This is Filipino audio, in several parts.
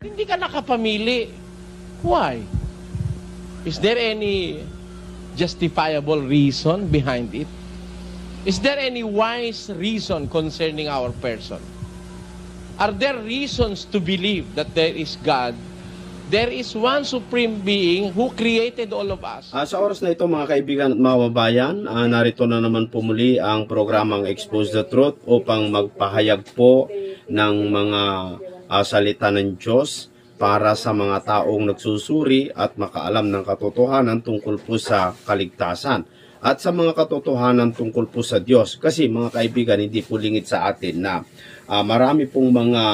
Hindi ka nakapamili. Why? Is there any justifiable reason behind it? Is there any wise reason concerning our person? Are there reasons to believe that there is God? There is one supreme being who created all of us. Sa oras na ito mga kaibigan at mga babayan, narito na naman po muli ang programang Expose the Truth upang magpahayag po ng mga salita ng Diyos para sa mga taong nagsusuri at makaalam ng katotohanan tungkol po sa kaligtasan at sa mga katotohanan tungkol po sa Diyos. Kasi mga kaibigan, hindi po lingid sa atin na marami pong mga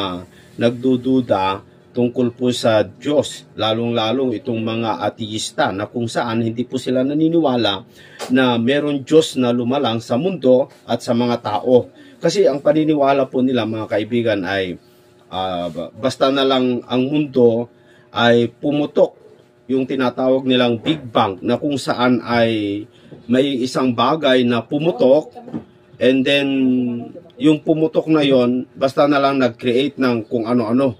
nagdududa tungkol po sa Diyos, lalong-lalong itong mga ateista na kung saan hindi po sila naniniwala na meron Diyos na lumalang sa mundo at sa mga tao. Kasi ang paniniwala po nila mga kaibigan ay basta na lang ang mundo ay pumutok, yung tinatawag nilang Big Bang, na kung saan ay may isang bagay na pumutok and then yung pumutok na yon basta na lang nag-create ng kung ano-ano.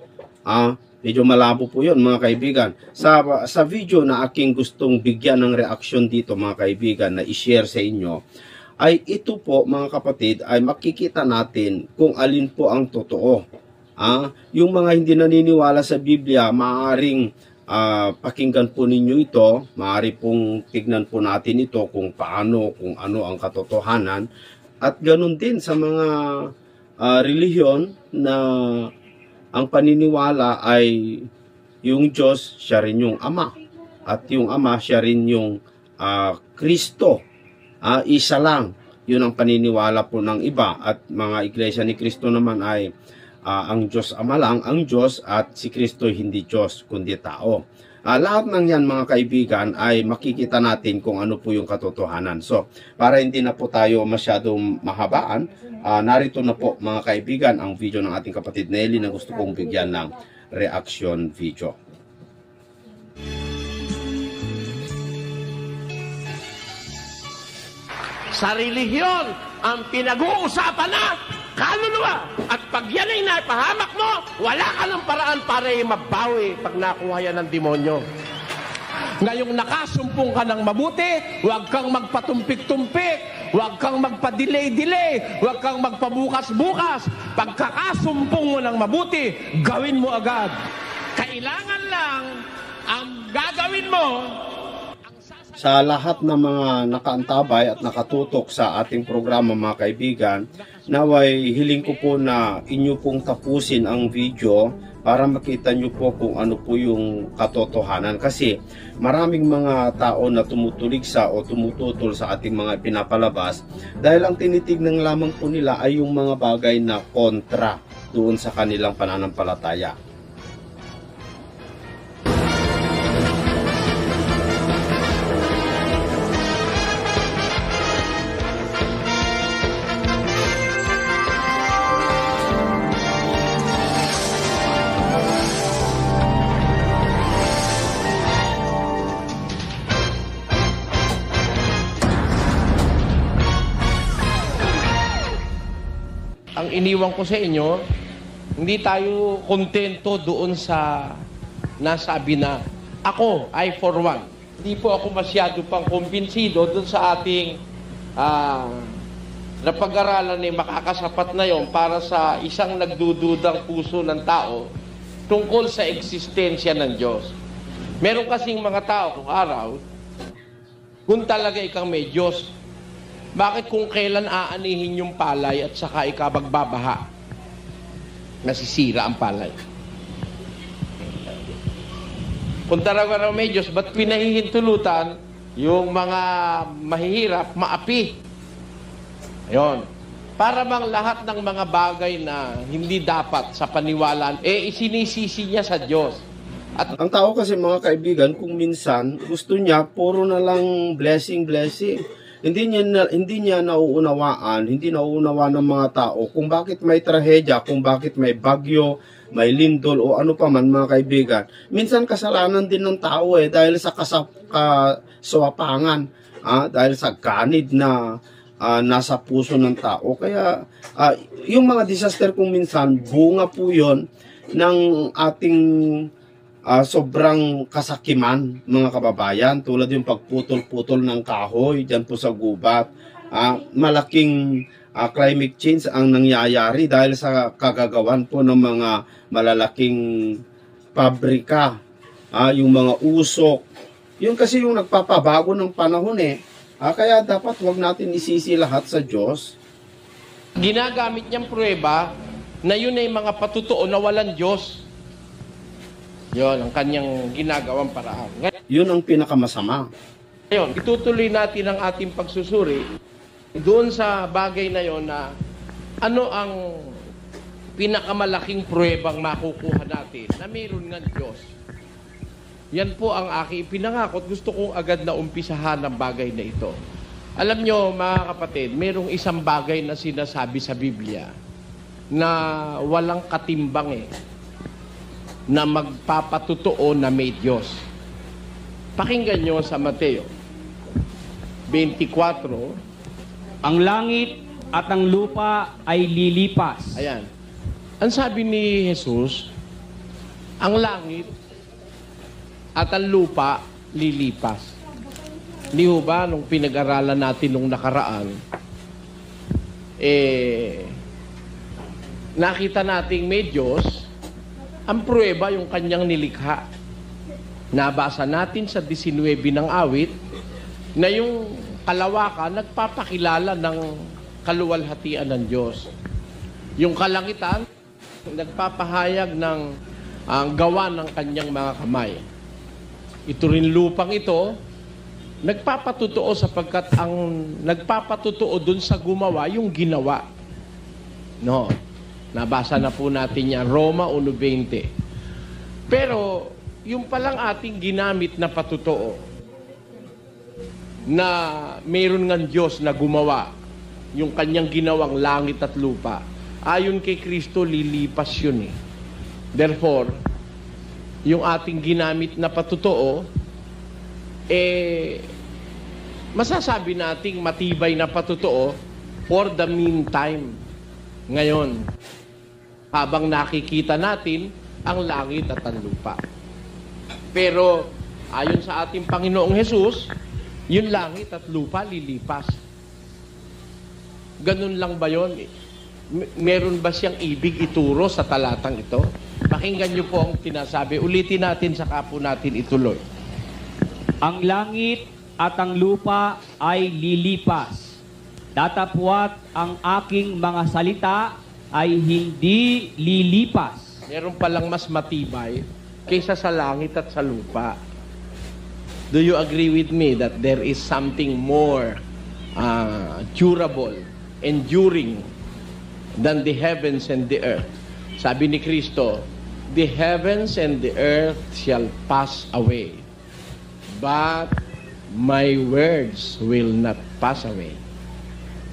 Medyo malabo po yun mga kaibigan. Sa video na aking gustong bigyan ng reaksyon dito mga kaibigan na i-share sa inyo, ay ito po mga kapatid ay makikita natin kung alin po ang totoo. Yung mga hindi naniniwala sa Biblia, maaaring pakinggan po ninyo ito, maaari pong tignan po natin ito kung paano, kung ano ang katotohanan. At ganun din sa mga relihiyon na ang paniniwala ay yung Diyos, siya rin yung Ama. At yung Ama, siya rin yung Kristo. Isa lang. Yun ang paniniwala po ng iba. At mga iglesia ni Kristo naman ay ang Diyos Ama lang ang Diyos at si Kristo hindi Diyos kundi tao. Lahat ng yan mga kaibigan ay makikita natin kung ano po yung katotohanan. So, para hindi na po tayo masyadong mahabaan, narito na po mga kaibigan ang video ng ating kapatid Nelly na gusto kong bigyan ng reaction video. Sa relihiyon, ang pinag-uusapan na kaluluwa. At pag yan ay napahamak mo, wala ka ng paraan para mabawi pag nakuha yan ng demonyo. Ngayong nakasumpong ka ng mabuti, huwag kang magpatumpik-tumpik, huwag kang magpa-delay-delay, huwag kang magpabukas-bukas. Pagkakasumpong mo ng mabuti, gawin mo agad. Kailangan lang ang gagawin mo. Sa lahat ng mga nakaantabay at nakatutok sa ating programa mga kaibigan, naway hiling ko po na inyo pong tapusin ang video para makita nyo po kung ano po yung katotohanan. Kasi maraming mga tao na tumutuligsa o tumututol sa ating mga pinapalabas dahil ang tinitignan lamang po nila ay yung mga bagay na kontra doon sa kanilang pananampalataya. Ang iniwan ko sa inyo, hindi tayo kontento doon sa nasabi na ako ay for one. Hindi po ako masyado pang kumbinsido doon sa ating napag-aralan ni makakasapat na yon para sa isang nagdududang puso ng tao tungkol sa eksistensya ng Diyos. Meron kasing mga tao kung araw, kung talaga ikang may Diyos, bakit kung kailan aanihin yung palay at saka ikabagbabaha, nasisira ang palay? Kung talaga may Diyos, ba't pinahihintulutan yung mga mahihirap, maapi? Ayun. Para bang lahat ng mga bagay na hindi dapat sa paniwalaan, isinisisi niya sa Diyos. At ang tao kasi mga kaibigan, kung minsan gusto niya, puro na lang blessing. Hindi niya nauunawaan, hindi nauunawaan ng mga tao kung bakit may trahedya, kung bakit may bagyo, may lindol o ano pa man mga kaibigan. Minsan kasalanan din ng tao dahil sa kasawapangan, dahil sa ganid na nasa puso ng tao. Kaya yung mga disaster kung minsan bunga po yon ng ating sobrang kasakiman, mga kababayan, tulad yung pagputol-putol ng kahoy dyan po sa gubat. Malaking climate change ang nangyayari dahil sa kagagawan po ng mga malalaking pabrika, yung mga usok. Yun kasi yung nagpapabago ng panahon eh. Kaya dapat wag natin isisi lahat sa Diyos. Ginagamit niyang pruweba na yun ay mga patutuo na walang Diyos. Yun ang kanyang ginagawang paraan. Yun ang pinakamasama. Ngayon, itutuloy natin ang ating pagsusuri doon sa bagay na yon na ano ang pinakamalaking pruwebang makukuha natin na mayroon ng Diyos. Yan po ang aking ipinangako at gusto kong agad na umpisahan ang bagay na ito. Alam nyo, mga kapatid, mayroong isang bagay na sinasabi sa Biblia na walang katimbang na magpapatutuo na may Diyos. Pakinggan nyo sa Mateo 24. Ang langit at ang lupa ay lilipas. Ayan. Ang sabi ni Jesus, ang langit at ang lupa lilipas. Hindi ho ba, nung pinag-aralan natin nung nakaraan, nakita nating may Diyos, ang pruweba yung kanyang nilikha. Nabasa natin sa 19 ng awit na yung kalawakan nagpapakilala ng kaluwalhatian ng Diyos. Yung kalangitan nagpapahayag ng gawa ng kanyang mga kamay. Ito rin lupang ito, nagpapatutuo sapagkat ang nagpapatutuo dun sa gumawa, yung ginawa. No. Nabasa na po natin yan, Roma 1:20. Pero, yung palang ating ginamit na patutuo, na mayroon ng Diyos na gumawa, yung kanyang ginawang langit at lupa, ayon kay Kristo, lilipas yun eh. Therefore, yung ating ginamit na patutuo, masasabi nating matibay na patutuo for the meantime. Ngayon, habang nakikita natin ang langit at ang lupa. Pero, ayon sa ating Panginoong Hesus, yung langit at lupa lilipas. Ganun lang ba yun? Meron ba siyang ibig ituro sa talatang ito? Pakinggan niyo po ang tinasabi. Ulitin natin saka po natin ituloy. Ang langit at ang lupa ay lilipas. Datapwat ang aking mga salita ay hindi lilipas. Meron palang mas matibay kaysa sa langit at sa lupa. Do you agree with me that there is something more durable, enduring than the heavens and the earth? Sabi ni Kristo, the heavens and the earth shall pass away, but my words will not pass away.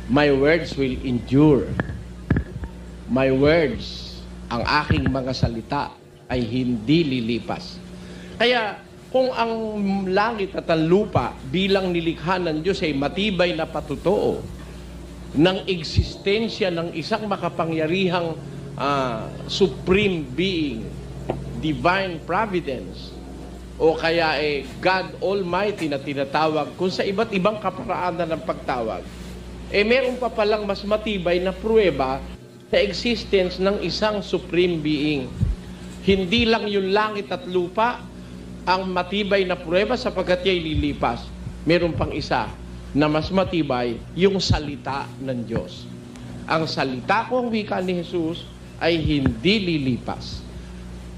My words will endure. My words, ang aking mga salita, ay hindi lilipas. Kaya, kung ang langit at ang lupa bilang nilikha ng Diyos ay matibay na patutuo ng eksistensya ng isang makapangyarihang supreme being, divine providence, o kaya God Almighty na tinatawag, kung sa iba't ibang kaparaanan ng pagtawag, meron pa palang mas matibay na pruweba sa existence ng isang supreme being. Hindi lang yung langit at lupa ang matibay na pruweba sapagkat ya'y lilipas. Meron pang isa na mas matibay, yung salita ng Diyos. Ang salita ko, ang wika ni Jesus, ay hindi lilipas.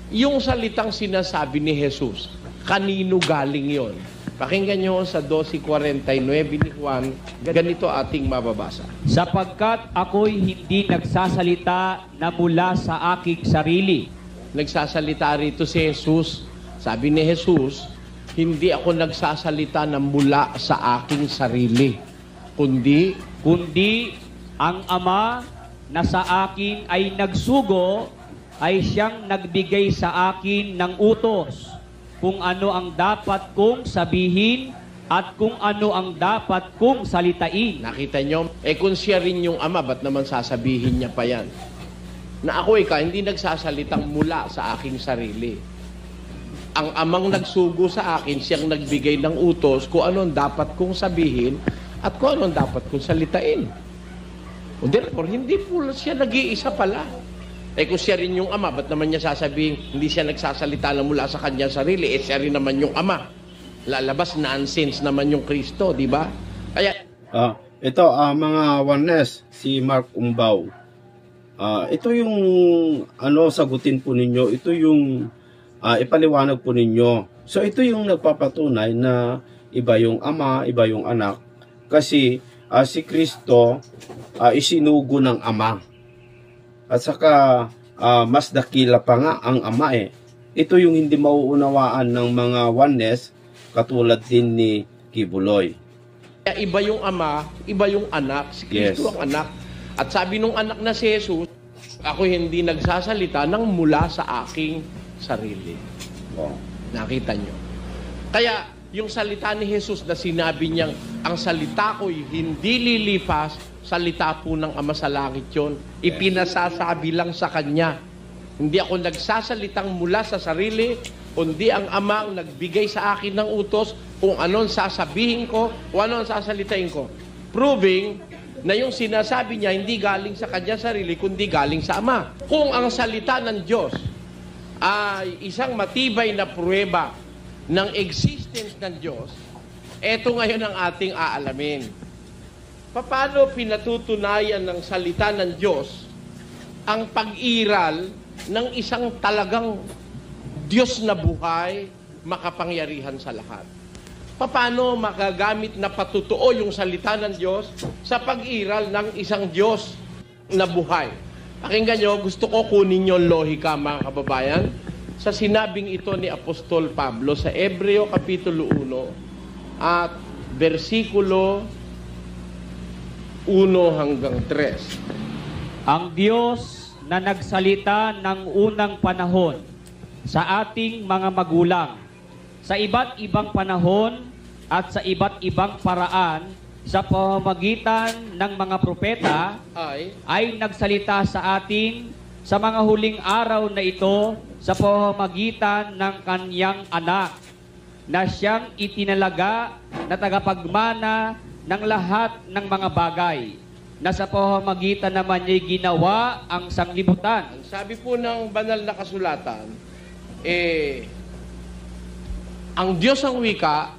Yung salitang sinasabi ni Jesus, kanino galing yon? Pakinggan nyo sa 12:49 ni Juan, ganito ating mababasa. Sapagkat ako'y hindi nagsasalita na mula sa aking sarili. Nagsasalita rito si Jesus. Sabi ni Jesus, hindi ako nagsasalita na mula sa aking sarili, kundi ang Ama na sa akin ay nagsugo ay siyang nagbigay sa akin ng utos kung ano ang dapat kong sabihin at kung ano ang dapat kong salitain. Nakita nyo? Kung siya rin yung Ama, ba't naman sasabihin niya pa yan? na ako hindi nagsasalitang mula sa aking sarili. Ang amang nagsugo sa akin, siyang nagbigay ng utos kung ano dapat kong sabihin at kung ano dapat kong salitain. O therefore, hindi po siya nag-iisa pala. Kung siya rin yung ama, ba't naman niya sasabihin, hindi siya nagsasalita na mula sa kanyang sarili, siya rin naman yung ama. Lalabas, nonsense naman yung Kristo, di ba? Kaya... ito, mga oneness, si Mark Umbaw. Ito yung, sagutin po ninyo, ito yung ipaliwanag po ninyo. So, ito yung nagpapatunay na iba yung ama, iba yung anak. Kasi, si Kristo, isinugo ng ama. At saka, mas dakila pa nga ang ama Ito yung hindi mauunawaan ng mga oneness, katulad din ni Kibuloy. Iba yung ama, iba yung anak. Si Kristo ang anak. At sabi nung anak na si Jesus, ako hindi nagsasalita ng mula sa aking sarili. Nakita nyo. Kaya, yung salita ni Jesus na sinabi niyang, ang salita ko'y hindi lilipas, salita po ng Ama sa langit yun. Ipinasasabi lang sa Kanya. Hindi ako nagsasalitang mula sa sarili, kundi ang Ama ang nagbigay sa akin ng utos kung anong sasabihin ko o anong sasalitain ko. Proving na yung sinasabi niya hindi galing sa kanya sarili, kundi galing sa Ama. Kung ang salita ng Diyos ay isang matibay na pruweba ng existence ng Diyos, eto ngayon ang ating aalamin. Paano pinatutunayan ng salita ng Diyos ang pag-iral ng isang talagang Diyos na buhay, makapangyarihan sa lahat? Paano magagamit na patutuo yung salita ng Diyos sa pag-iral ng isang Diyos na buhay? Pakinggan nyo, gusto ko kunin yung lohika, mga kababayan, sa sinabing ito ni Apostol Pablo sa Hebreo Kapitulo 1 at versikulo 1 hanggang 3. Ang Diyos na nagsalita ng unang panahon sa ating mga magulang, sa iba't ibang panahon at sa iba't ibang paraan sa pamamagitan ng mga propeta ay nagsalita sa atin sa mga huling araw na ito sa pamamagitan ng kanyang anak na siyang itinalaga na tagapagmana ng lahat ng mga bagay na sa pamamagitan naman niya'y ginawa ang sanglibutan. Ang sabi po ng banal na kasulatan, ang Diyos ang wika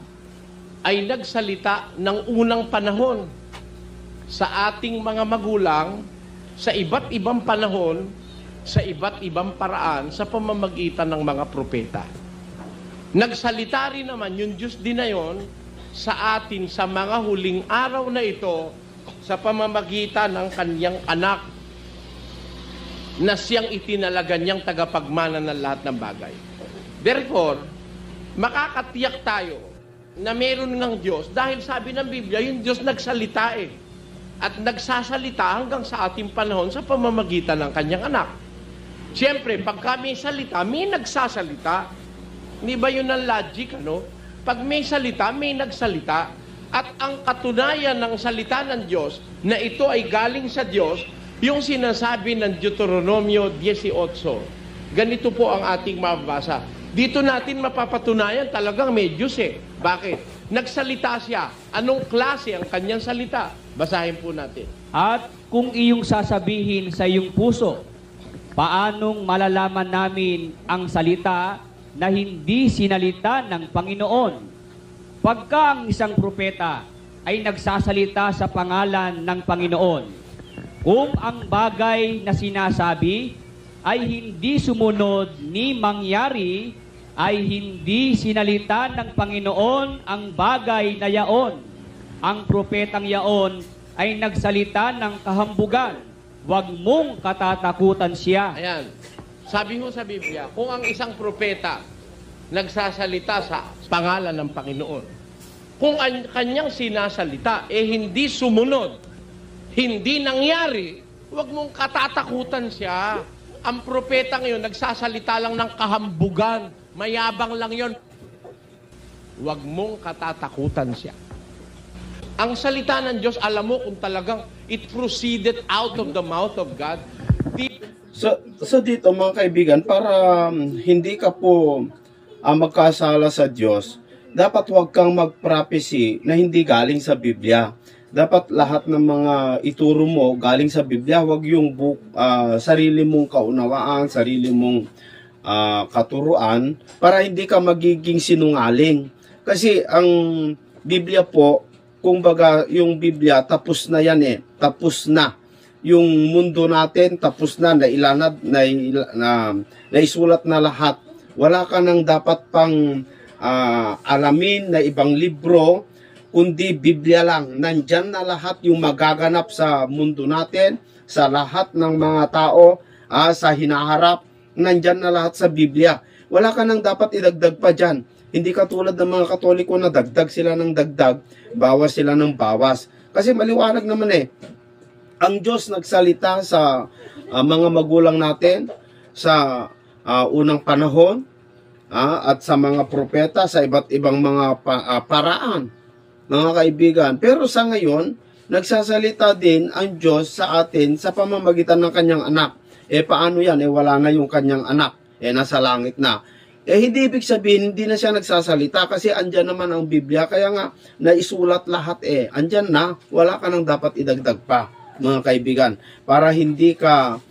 ay nagsalita ng unang panahon sa ating mga magulang sa iba't ibang panahon, sa iba't ibang paraan sa pamamagitan ng mga propeta. Nagsalita rin naman yung Diyos din na yun sa atin sa mga huling araw na ito sa pamamagitan ng kanyang anak na siyang itinalaga niyang tagapagmana ng lahat ng bagay. Therefore, makakatiyak tayo na meron ng Diyos dahil sabi ng Biblia, yung Diyos nagsalita at nagsasalita hanggang sa ating panahon sa pamamagitan ng kanyang anak. Siyempre, pag may salita, may nagsasalita. Hindi ba yun ang logic, ano? Pag may salita, may nagsalita. At ang katunayan ng salita ng Diyos na ito ay galing sa Diyos, yung sinasabi ng Deuteronomio 18. Ganito po ang ating mababasa. Dito natin mapapatunayan talagang may Diyos Bakit? Nagsalita siya. Anong klase ang kanyang salita? Basahin po natin. At kung iyong sasabihin sa iyong puso, paanong malalaman namin ang salita na hindi sinalita ng Panginoon? Pagka ang isang propeta ay nagsasalita sa pangalan ng Panginoon, kung ang bagay na sinasabi ay hindi sumunod ni mangyari, ay hindi sinalita ng Panginoon ang bagay na yaon. Ang propetang yaon ay nagsalita ng kahambugan. Huwag mong katatakutan siya. Ayan. Sabi mo sa Biblia, kung ang isang propeta nagsasalita sa pangalan ng Panginoon, kung ang kanyang sinasalita hindi sumunod, hindi nangyari, huwag mong katatakutan siya. Ang propeta ngayon, nagsasalita lang ng kahambugan. Mayabang lang yon. Huwag mong katatakutan siya. Ang salita ng Diyos, alam mo kung talagang it proceeded out of the mouth of God. So dito mga kaibigan, para hindi ka po magkasala sa Diyos, dapat huwag kang mag-prophecy na hindi galing sa Biblia. Dapat lahat ng mga ituro mo galing sa Biblia, huwag yung sarili mong kaunawaan, sarili mong katuruan, para hindi ka magiging sinungaling. Kasi ang Biblia po, kumbaga yung Biblia, tapos na yan eh, tapos na. Yung mundo natin, tapos na, naisulat na lahat. Wala ka nang dapat pang alamin na ibang libro, kundi Biblia lang. Nandyan na lahat yung magaganap sa mundo natin, sa lahat ng mga tao, sa hinaharap, nandyan na lahat sa Biblia. Wala ka nang dapat idagdag pa dyan. Hindi katulad ng mga Katoliko na dagdag sila ng dagdag, bawas sila ng bawas. Kasi maliwanag naman eh, ang Diyos nagsalita sa mga magulang natin sa unang panahon at sa mga propeta sa iba't ibang mga paraan, mga kaibigan. Pero sa ngayon, nagsasalita din ang Diyos sa atin sa pamamagitan ng kanyang anak. Paano yan? Wala na yung kanyang anak. Nasa langit na. Hindi ibig sabihin, hindi na siya nagsasalita kasi andyan naman ang Biblia. Kaya nga, naisulat lahat andyan na, wala ka nang dapat idagdag pa, mga kaibigan, para hindi ka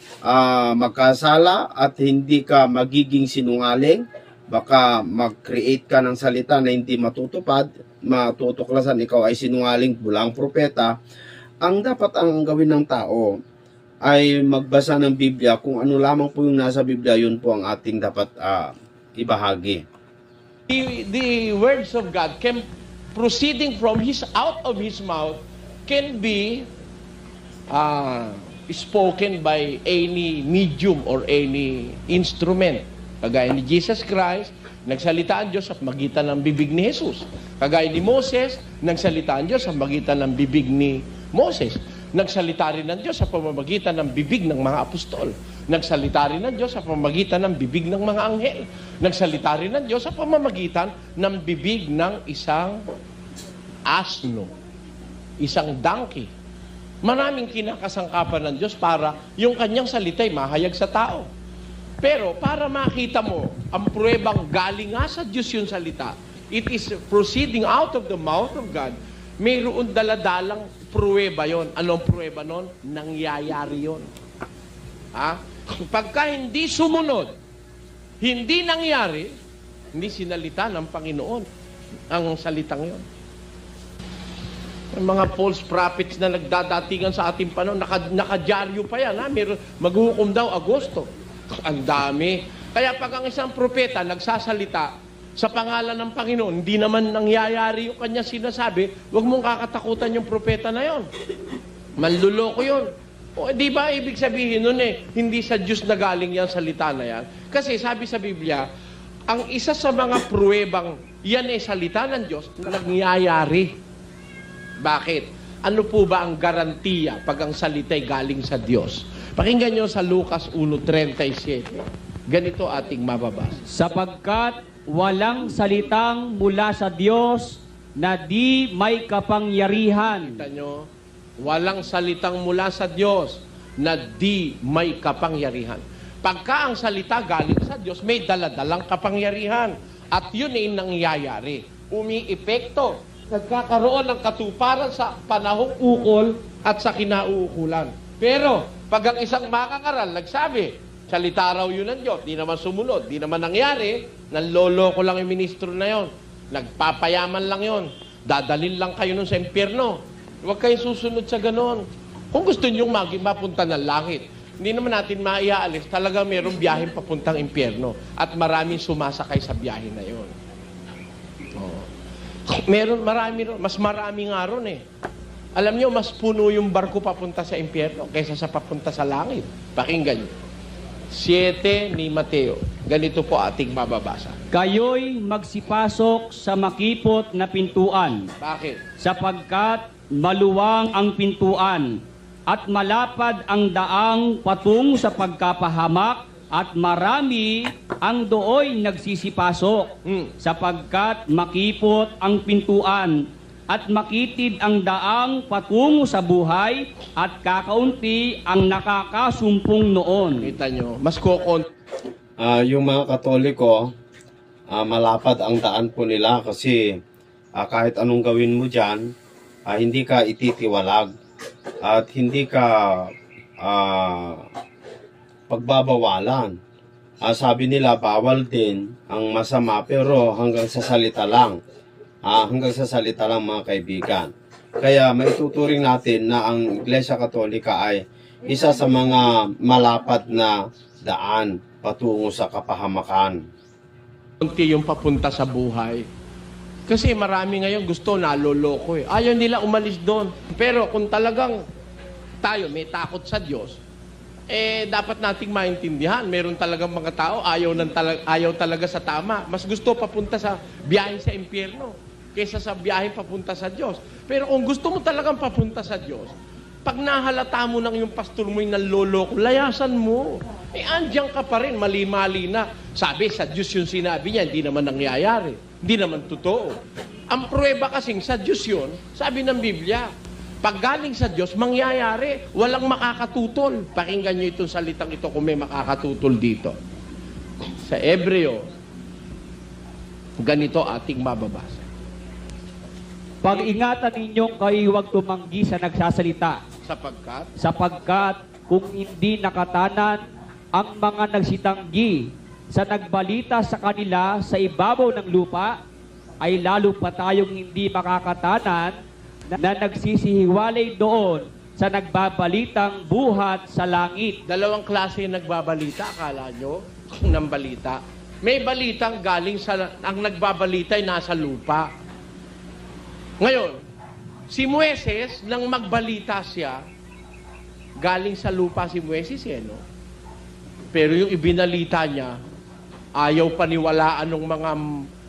magkasala at hindi ka magiging sinungaling. Baka mag-create ka ng salita na hindi matutupad, matutuklasan ikaw ay sinungaling, bulang propeta. Ang dapat ang gawin ng tao ay magbasa ng Biblia. Kung ano lamang po yung nasa Biblia, yun po ang ating dapat ibahagi. The words of God proceeding from out of His mouth can be spoken by any medium or any instrument. Kagaya ni Jesus Christ, nagsalita ang Diyos sa magitan ng bibig ni Jesus. Kagaya ni Moses, nagsalita ang Diyos sa magitan ng bibig ni Moses. Nagsalita rin ng Diyos sa pamamagitan ng bibig ng mga apostol. Nagsalita rin ng Diyos sa pamamagitan ng bibig ng mga anghel. Nagsalita rin ng Diyos sa pamamagitan ng bibig ng isang asno, isang donkey. Maraming kinakasangkapan ng Diyos para yung kanyang salita'y mahayag sa tao. Pero para makita mo, ang pruwebang galing nga sa Diyos yung salita, it is proceeding out of the mouth of God, mayroon daladalang pruweba yon. Anong pruweba nun? Nangyayari yon. Pagka hindi sumunod, hindi nangyari, hindi sinalita ng Panginoon ang salitang yon. Mga false prophets na nagdadatingan sa ating panahon, nakadyaryo pa yan. Maghuhukom daw Agosto. Ang dami. Kaya pag ang isang propeta nagsasalita sa pangalan ng Panginoon, hindi naman nangyayari yung kanya sinasabi, huwag mong kakatakutan yung propeta na yon. Manluloko yun. Di ba ibig sabihin nun hindi sa Diyos na galing yan salita na yan? Kasi sabi sa Biblia, ang isa sa mga pruwebang yan salita ng Diyos na nangyayari. Bakit? Ano po ba ang garantiya pag ang salita'y galing sa Diyos? Pakinggan nyo sa Lucas 1:37. Ganito ating mababasa. Sapagkat walang salitang mula sa Diyos na di may kapangyarihan. Kita nyo, walang salitang mula sa Diyos na di may kapangyarihan. Pagka ang salita galing sa Diyos, may daladalang kapangyarihan. At yun ay nangyayari. Umiepekto. Nagkakaroon ng katuparan sa panahong ukol at sa kinauukulan. Pero, pag ang isang makakangaral nagsabi, salita raw yun ng Diyos, di naman sumunod, di naman nangyari, nanloloko lang yung ministro na yon, nagpapayaman lang yon, dadalin lang kayo nun sa impyerno. Huwag kayong susunod sa ganon. Kung gusto nyo mapunta ng langit, hindi naman natin maiaalis, talaga mayroong biyaheng papuntang impyerno at maraming sumasakay sa biyahe na yon. Mas marami nga ron Alam nyo, mas puno yung barko papunta sa impyerno kaysa sa papunta sa langit. Pakinggan nyo. 7 ni Mateo. Ganito po ating mababasa. Kayo'y magsipasok sa makipot na pintuan. Bakit? Sapagkat maluwang ang pintuan at malapad ang daang patung sa pagkapahamak at marami ang dooy nagsisipasok sapagkat makipot ang pintuan at makitid ang daang patungo sa buhay at kakaunti ang nakakasumpong noon. Kita nyo, mas kokon. Yung mga Katoliko, malapad ang daan po nila kasi kahit anong gawin mo dyan, hindi ka ititiwalag at hindi ka pagbabawalan. Sabi nila, bawal din ang masama pero hanggang sa salita lang. Hanggang sa salita lang, mga kaibigan. Kaya maituturing natin na ang Iglesia Katolika ay isa sa mga malapad na daan patungo sa kapahamakan. Kunti yung papunta sa buhay. Kasi marami ngayon gusto naloloko eh. Ayaw nila umalis doon. Pero kung talagang tayo may takot sa Diyos, dapat nating maintindihan. Meron talagang mga tao ayaw talaga sa tama. Mas gusto papunta sa biyahe sa impyerno kaysa sa biyahe papunta sa Diyos. Pero kung gusto mo talagang papunta sa Diyos, pag nahalata mo ng yung pastor mo yung naloloko, layasan mo. Andiyan ka pa rin, mali-mali na. Sabi, sa Diyos yung sinabi niya, hindi naman nangyayari. Hindi naman totoo. Ang pruweba kasing sa Diyos yun, sabi ng Biblia, pag galing sa Diyos, mangyayari. Walang makakatutol. Pakinggan nyo itong salitang ito kung may makakatutol dito. Sa Hebreo, ganito ating mababasa. Pag-ingatan ninyong kayo huwag tumanggi sa nagsasalita. Sapagkat kung hindi nakatanan ang mga nagsitanggi sa nagbalita sa kanila sa ibabaw ng lupa, ay lalo pa tayong hindi makakatanan na nagsisihiwalay doon sa nagbabalitang buhat sa langit. Dalawang klase yung nagbabalita, akala nyo, ng balita. May balitang galing sa, ang nagbabalita ay nasa lupa. Ngayon, si Moises, nang magbalita siya, galing sa lupa si Moises, no? Pero yung ibinalita niya, ayaw paniwalaan ng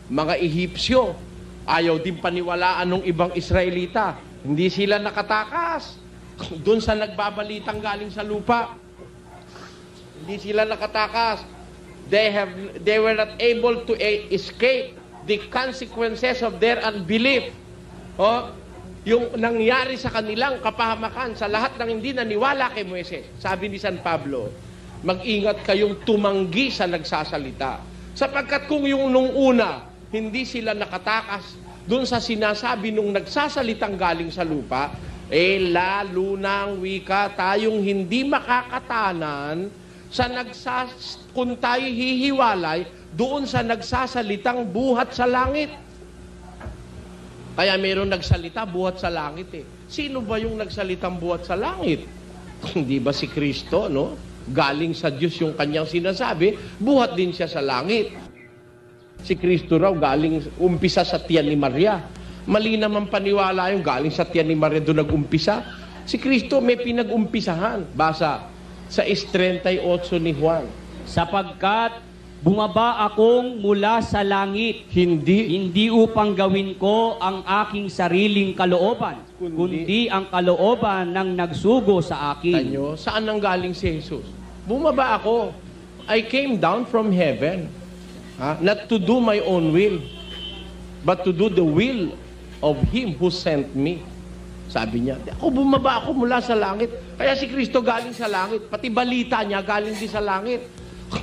mga Ehipsyo. Ayaw din paniwalaan ng ibang Israelita. Hindi sila nakatakas doon sa nagbabalitang galing sa lupa. Hindi sila nakatakas. They were not able to escape the consequences of their unbelief. Yung nangyari sa kanilang kapahamakan sa lahat ng hindi naniwala kay Moises. Sabi ni San Pablo, mag-ingat kayong tumanggi sa nagsasalita. Sapagkat kung yung nung una, hindi sila nakatakas doon sa sinasabi nung nagsasalitang galing sa lupa, lalo nang wika tayong hindi makakatanan sa kung tayo hihiwalay doon sa nagsasalitang buhat sa langit. Kaya mayroon nagsalita buhat sa langit eh. Sino ba yung nagsalitang buhat sa langit? Hindi ba si Kristo, no? Galing sa Diyos yung kanyang sinasabi, buhat din siya sa langit. Si Kristo raw galing umpisa sa tiyan ni Maria. Mali naman paniwala yung galing sa tiyan ni Maria doon nag-umpisa. Si Kristo may pinag-umpisahan. Basa sa 38 ni Juan. Sapagkat bumaba akong mula sa langit, hindi upang gawin ko ang aking sariling kalooban, kundi ang kalooban ng nagsugo sa akin. Tanyo, saan nang galing si Jesus? Bumaba ako. I came down from heaven. Not to do my own will, but to do the will of Him who sent me. Sabi niya, bumaba ako mula sa langit. Kaya si Kristo galing sa langit. Pati balita niya galing din sa langit.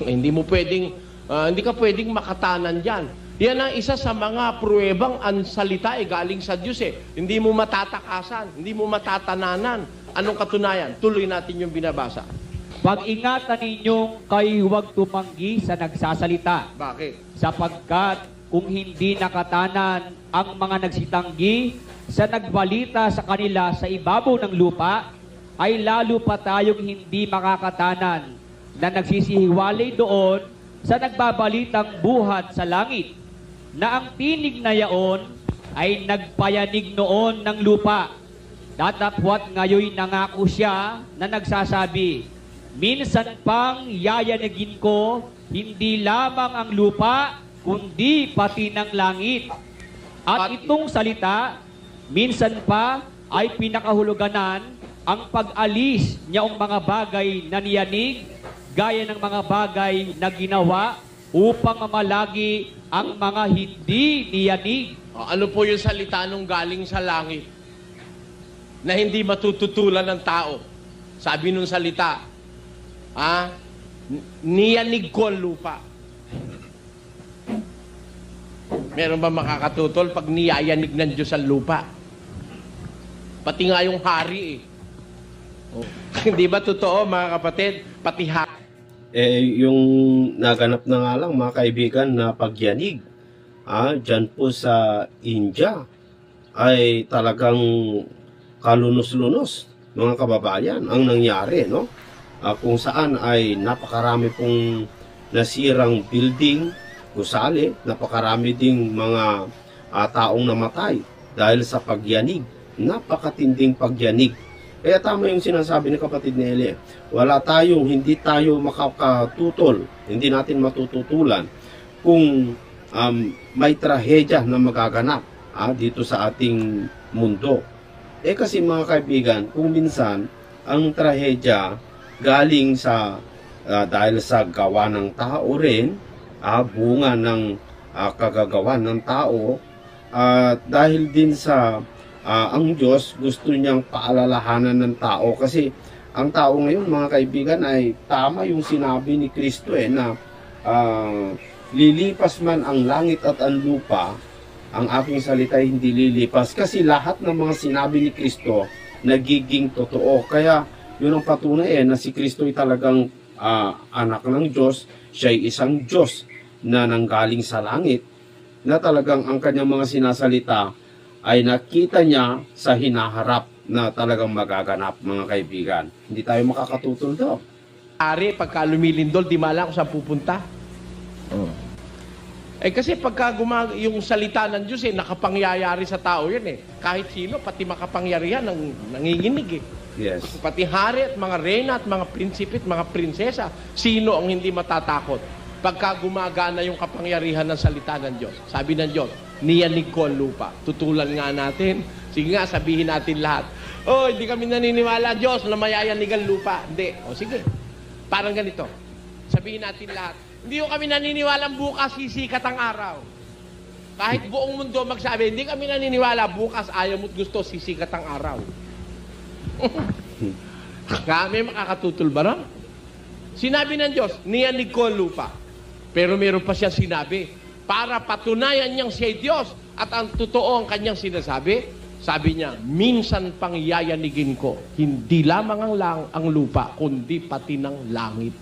Hindi ka pwedeng makatanan dyan. Yan ang isa sa mga pruwebang ang salita galing sa Diyos eh. Hindi mo matatakasan, hindi mo matatananan. Anong katunayan? Tuloy natin yung binabasa. Pag-ingatan ninyong kayo huwag tumanggi sa nagsasalita. Bakit? Sapagkat kung hindi nakatanan ang mga nagsitanggi sa nagbalita sa kanila sa ibabaw ng lupa, ay lalo pa tayong hindi makakatanan na nagsisihiwalay doon sa nagbabalitang buhat sa langit, na ang tinig na yaon ay nagpayanig noon ng lupa. Datapwat ngayon nangako siya na nagsasabi, minsan pang yayanigin ko, hindi lamang ang lupa, kundi pati ng langit. At itong salita, minsan pa ay pinakahuluganan ang pag-alis niyang mga bagay na niyanig, gaya ng mga bagay na ginawa upang mamalagi ang mga hindi niyanig. Ano po yung salita nung galing sa langit na hindi matututulan ng tao? Sabi nung salita, niyanig ko ang lupa. Meron ba makakatutol pag niyayanig ng Diyos ang lupa? Pati nga yung hari Hindi ba totoo, mga kapatid? Pati hari. Yung naganap na nga lang, mga kaibigan, na pagyanig dyan po sa India ay talagang kalunos-lunos, mga kababayan, ang nangyari, no? Kung saan ay napakarami pong nasirang building, gusali, napakarami ding mga taong namatay dahil sa pagyanig, napakatinding pagyanig. Kaya tama yung sinasabi ni kapatid Nelly, hindi tayo makakatutol, hindi natin matututulan kung may trahedya na magaganap dito sa ating mundo. Kasi mga kaibigan, kung minsan ang trahedya galing sa dahil sa gawa ng tao rin, bunga ng kagagawa ng tao, dahil din sa ang Diyos gusto niyang paalalahanan ng tao, kasi ang tao ngayon, mga kaibigan, ay tama yung sinabi ni Kristo na lilipas man ang langit at ang lupa, ang aking salita ay hindi lilipas, kasi lahat ng mga sinabi ni Kristo nagiging totoo. Kaya yun ang patunay na si Kristo ay talagang anak ng Diyos, siya ay isang Diyos na nanggaling sa langit, na talagang ang kanyang mga sinasalita ay nakita niya sa hinaharap na talagang magaganap, mga kaibigan. Hindi tayo makakatutol doon. Ari, pagka lumilindol, di mala kung saan pupunta. Kasi pagka yung salita ng Diyos, nakapangyayari sa tao yan Kahit sino, pati makapangyarihan, nanginginig Yes. Pati hari at mga reyna at mga prinsipe at mga prinsesa, sino ang hindi matatakot? Pagka gumagana yung kapangyarihan ng salita ng Diyos. Sabi ng Diyos, niyanig ko ang lupa. Tutulan nga natin. Sige nga, sabihin natin lahat. Hindi kami naniniwala, Diyos, na mayayanig ang lupa. Hindi. Sige. Parang ganito. Sabihin natin lahat. Hindi ko kami naniniwala bukas sisikat ang araw. Kahit buong mundo magsabi, hindi kami naniniwala bukas ayaw mo't gusto sisikat ang araw. Kami makakatutol ba ron? Sinabi ng Diyos, niyanig ko ang lupa. Pero meron pa siya sinabi, para patunayan niyang siya Diyos at ang totoo ang kanyang sinasabi, sabi niya, minsan pang yayanigin ko, hindi lamang ang lupa, kundi pati ng langit.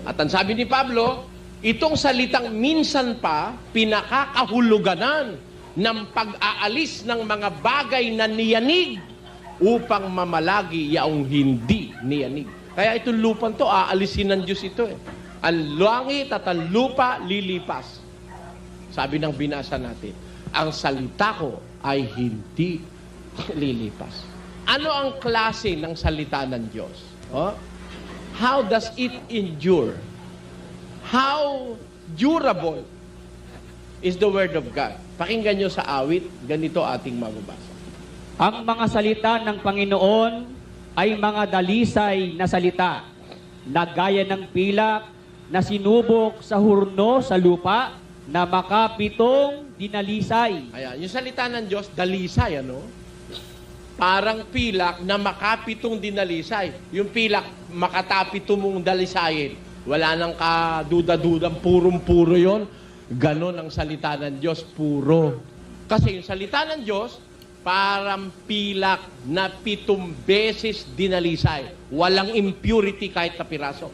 At ang sabi ni Pablo, itong salitang minsan pa, pinakakahuluganan ng pag-aalis ng mga bagay na niyanig upang mamalagi yaong hindi niyanig. Kaya itong lupang to, aalisin ng Diyos ito Ang langit at ang lupa lilipas. Sabi ng binasa natin, ang salita ko ay hindi lilipas. Ano ang klase ng salita ng Diyos? How does it endure? How durable is the Word of God? Pakinggan nyo sa awit, ganito ating mababasa. Ang mga salita ng Panginoon ay mga dalisay na salita, na gaya ng pilak na sinubok sa hurno sa lupa, na makapitong dinalisay. Ayan, yung salita ng Diyos, dalisay, Parang pilak na makapitong dinalisay. Yung pilak, makatapito mong dalisayin. Wala nang kaduda-dudang purong-puro yon. Ganon ang salita ng Diyos, puro. Kasi yung salita ng Diyos, parang pilak na 7 beses dinalisay. Walang impurity kahit na piraso.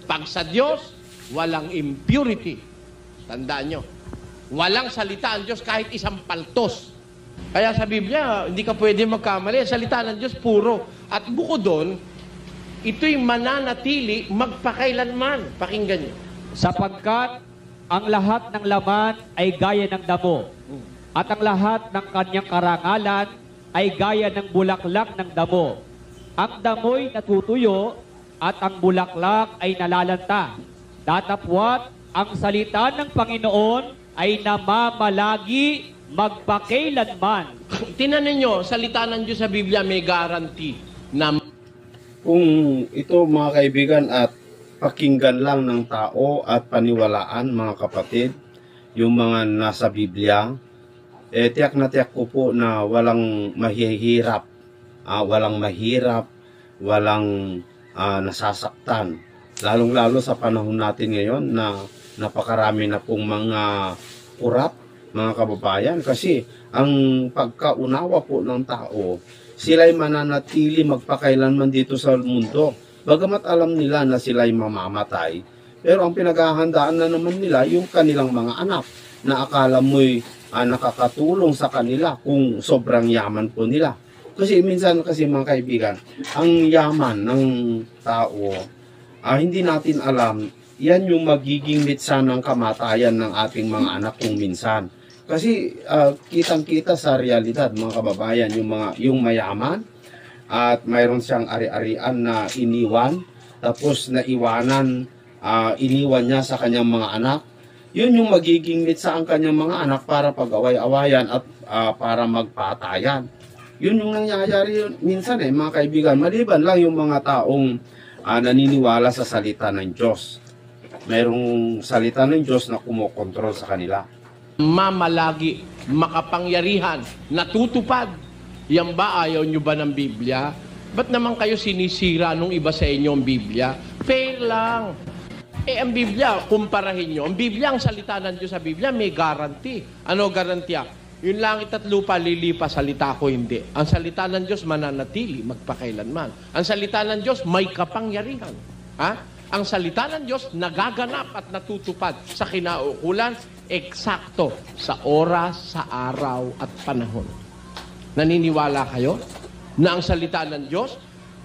Pag sa Diyos, walang impurity. Tandaan nyo. Walang salita ang Diyos kahit isang paltos. Kaya sa Biblia, hindi ka pwede magkamali. Salita ng Diyos, puro. At bukod doon, ito'y mananatili magpakailanman. Pakinggan nyo. Sapagkat ang lahat ng laman ay gaya ng damo, at ang lahat ng kanyang karangalan ay gaya ng bulaklak ng damo. Ang damo'y natutuyo, at ang bulaklak ay nalalanta. Datapwat, ang salita ng Panginoon ay namamalagi magpakailanman. Tinanin nyo, salita ng Diyos sa Biblia may guarantee na kung ito, mga kaibigan, at pakinggan lang ng tao at paniwalaan, mga kapatid, yung mga nasa Biblia, tiyak na tiyak ko po na walang mahihirap, walang nasasaktan. Lalong-lalo sa panahon natin ngayon na napakarami na pong mga kurap, mga kababayan. Kasi ang pagkaunawa po ng tao, sila'y mananatili magpakailanman dito sa mundo. Bagamat alam nila na sila'y mamamatay, pero ang pinaghahandaan na naman nila yung kanilang mga anak na akala mo'y nakakatulong sa kanila kung sobrang yaman po nila. Kasi minsan kasi mga kaibigan, ang yaman ng tao, hindi natin alam, yan yung magiging mitsa ng kamatayan ng ating mga anak kung minsan. Kasi kitang-kita sa realidad, mga kababayan, yung mayaman at mayroon siyang ari-arian na iniwan, tapos iniwan niya sa kanyang mga anak. Yun yung magiging mitsa ang kanyang mga anak para pag-away-awayan at para magpatayan. Yun yung nangyayari minsan mga kaibigan, maliban lang yung mga taong naniniwala sa salita ng Diyos. Mayroong salita ng Diyos na kumokontrol sa kanila. Mamalagi, makapangyarihan, natutupad. Yan ba ayaw nyo ba ng Biblia? Ba't naman kayo sinisira nung iba sa inyo ang Biblia? Fair lang. Ang Biblia, kumparahin nyo. Ang Biblia, ang salita ng Diyos sa Biblia, may guarantee. Ano garantiya? Yung langit at lupa lilipas, salita ko hindi. Ang salita ng Diyos mananatili, magpakailanman. Ang salita ng Diyos may kapangyarihan. Ang salita ng Diyos nagaganap at natutupad sa kinaukulan, eksakto sa oras, sa araw at panahon. Naniniwala kayo na ang salita ng Diyos,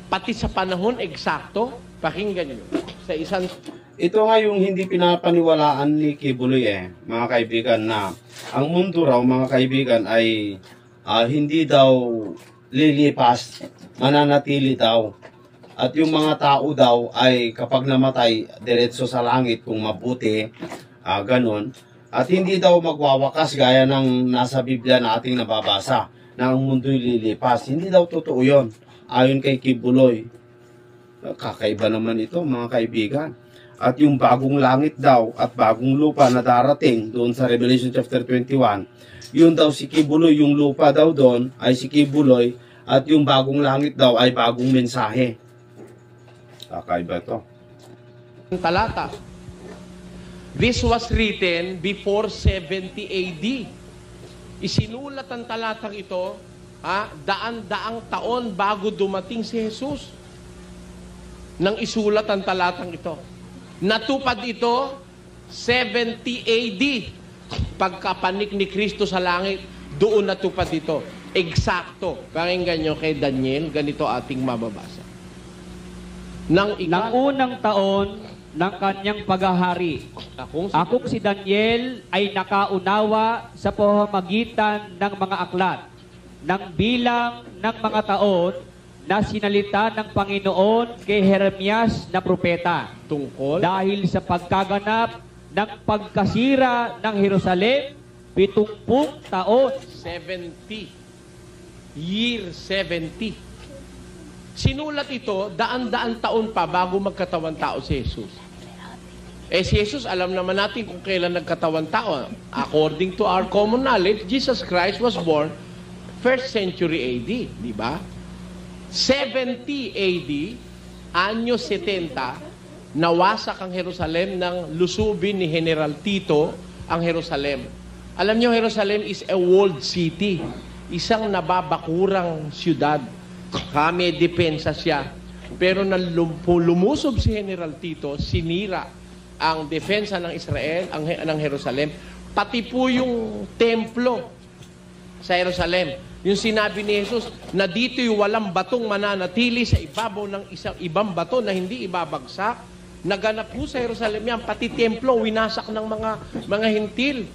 pati sa panahon, eksakto? Pakinggan nyo. Sa isang... Ito nga yung hindi pinapaniwalaan ni Kibuloy mga kaibigan, na ang mundo raw, mga kaibigan, ay hindi daw lilipas, mananatili daw. At yung mga tao daw ay kapag namatay, diretso sa langit kung mabuti, ganon. At hindi daw magwawakas gaya ng nasa Biblia na ating nababasa, na ang mundo'y lilipas. Hindi daw totoo yun, ayon kay Kibuloy. Kakaiba naman ito, mga kaibigan. At yung bagong langit daw at bagong lupa na darating doon sa Revelation chapter 21, yun daw si Kibuloy, yung lupa daw doon ay si Kibuloy, at yung bagong langit daw ay bagong mensahe. Kakaiba ito. Talata. This was written before 70 AD. Isinulat ang talatang ito, daan-daang taon bago dumating si Jesus. Nang isulat ang talatang ito. Natupad ito 70 AD. Pagkapanik ni Kristo sa langit, doon natupad ito. Eksakto. Pakinggan nyo kay Daniel, ganito ating mababasa. Nang unang taon ng kanyang paghahari, akong si Daniel ay nakaunawa sa pamamagitan ng mga aklat, ng bilang ng mga taon na sinalita ng Panginoon kay Jeremias na propeta tungkol dahil sa pagkaganap ng pagkasira ng Jerusalem 70 taon. 70. Year 70. Sinulat ito, daan-daan taon pa bago magkatawan tao si Jesus. Si Jesus, alam naman natin kung kailan nagkatawan tao. According to our common knowledge, Jesus Christ was born 1st century AD, di ba? 70 AD, anyo 70, nawasak ang Jerusalem ng lusubin ni General Tito ang Jerusalem. Alam niyo, Jerusalem is a walled city. Isang nababakurang siyudad. May depensa siya. Pero nang lumusob si General Tito, sinira ang depensa ng Israel, ng Jerusalem, pati po yung templo sa Jerusalem. Yung sinabi ni Jesus na dito'y walang batong mananatili sa ibabaw ng ibang bato na hindi ibabagsak. Naganap po sa Jerusalem yan, pati templo, winasak ng mga hintil.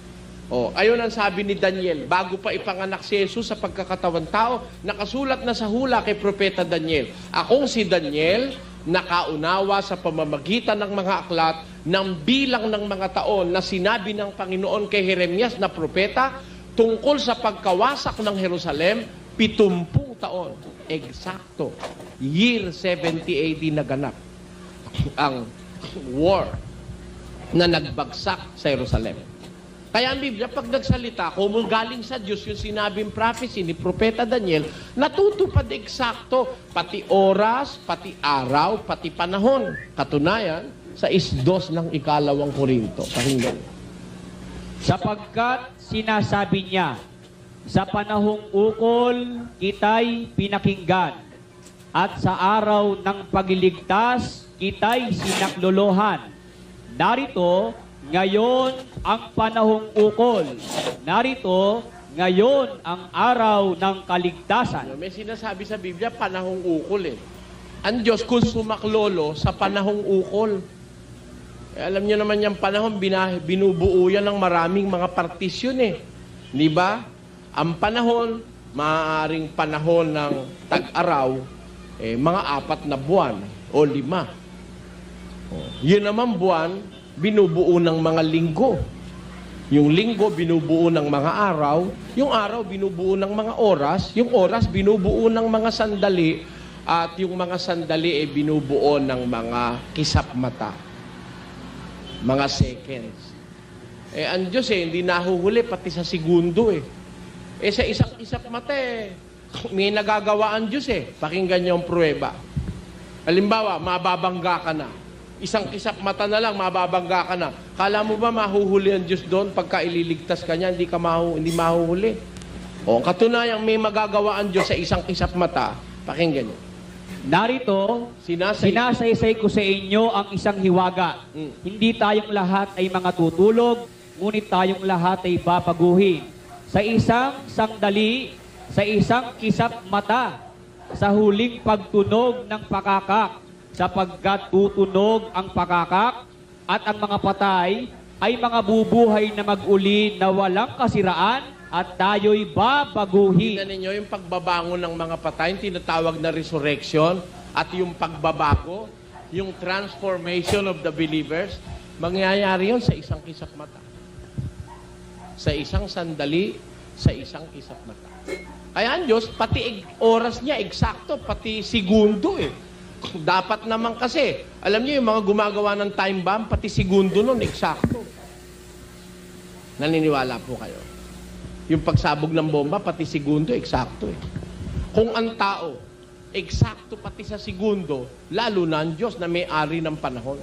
Ayun ang sabi ni Daniel, bago pa ipanganak si Jesus sa pagkakatawan tao, nakasulat na sa hula kay Propeta Daniel. Akong si Daniel, nakaunawa sa pamamagitan ng mga aklat ng bilang ng mga taon na sinabi ng Panginoon kay Jeremias na propeta tungkol sa pagkawasak ng Jerusalem, 70 taon. Eksakto. Year 70 AD naganap ang war na nagbagsak sa Jerusalem. Kaya ang Biblia, pag nagsalita, kung galing sa Diyos yung sinabing prophecy ni Propeta Daniel, natutupad eksakto, pati oras, pati araw, pati panahon. Katunayan, sa 2 ng 2 Korinto. Pakinggan. Sapagkat sinasabi niya, sa panahong ukol, kita'y pinakinggan, at sa araw ng pagliligtas, kita'y sinaklolohan. Narito, ngayon ang panahong ukol. Narito, ngayon ang araw ng kaligtasan. May sinasabi sa Biblia, panahong ukol eh. Ang Diyos kung sumaklolo sa panahong ukol. Alam niyo naman yung panahon, binubuo yan ng maraming mga partisyon eh. Di ba? Ang panahon, maaaring panahon ng tag-araw, mga 4 na buwan o 5. Yun naman buwan, binubuo ng mga linggo. Yung linggo, binubuo ng mga araw. Yung araw, binubuo ng mga oras. Yung oras, binubuo ng mga sandali. At yung mga sandali, binubuo ng mga kisap mata. Mga seconds. Ang Diyos hindi nahuhuli, pati sa segundo sa isang kisap mata may nagagawa ang Diyos Pakinggan niyo ang pruweba. Halimbawa, mababangga ka na. Isang kisap mata na lang, mababangga ka na. Kala mo ba mahuhuli ang Diyos doon pagka ililigtas ka niya, hindi mahuhuli? O, katunayang may magagawa ang Diyos sa isang kisap mata. Pakinggan niyo. Narito, sinasaysay ko sa inyo ang isang hiwaga. Hindi tayong lahat ay mga tutulog, ngunit tayong lahat ay babaguhin. Sa isang sandali, sa isang kisap mata, sa huling pagtunog ng pakakak, sapagkat tutunog ang pakakak at ang mga patay ay mga bubuhay na mag-uli na walang kasiraan at tayo'y babaguhin. Tingnan ninyo yung pagbabangon ng mga patay, yung tinatawag na resurrection, at yung pagbabago, yung transformation of the believers, mangyayari yun sa isang kisap mata. Sa isang sandali, sa isang kisap mata. Kaya ang Diyos, pati oras niya, eksakto, pati segundo Dapat naman kasi, alam niyo yung mga gumagawa ng time bomb, pati segundo nun, eksakto. Naniniwala po kayo? Yung pagsabog ng bomba, pati segundo, eksakto Kung ang tao, eksakto pati sa segundo, lalo na ang Diyos na may-ari ng panahon.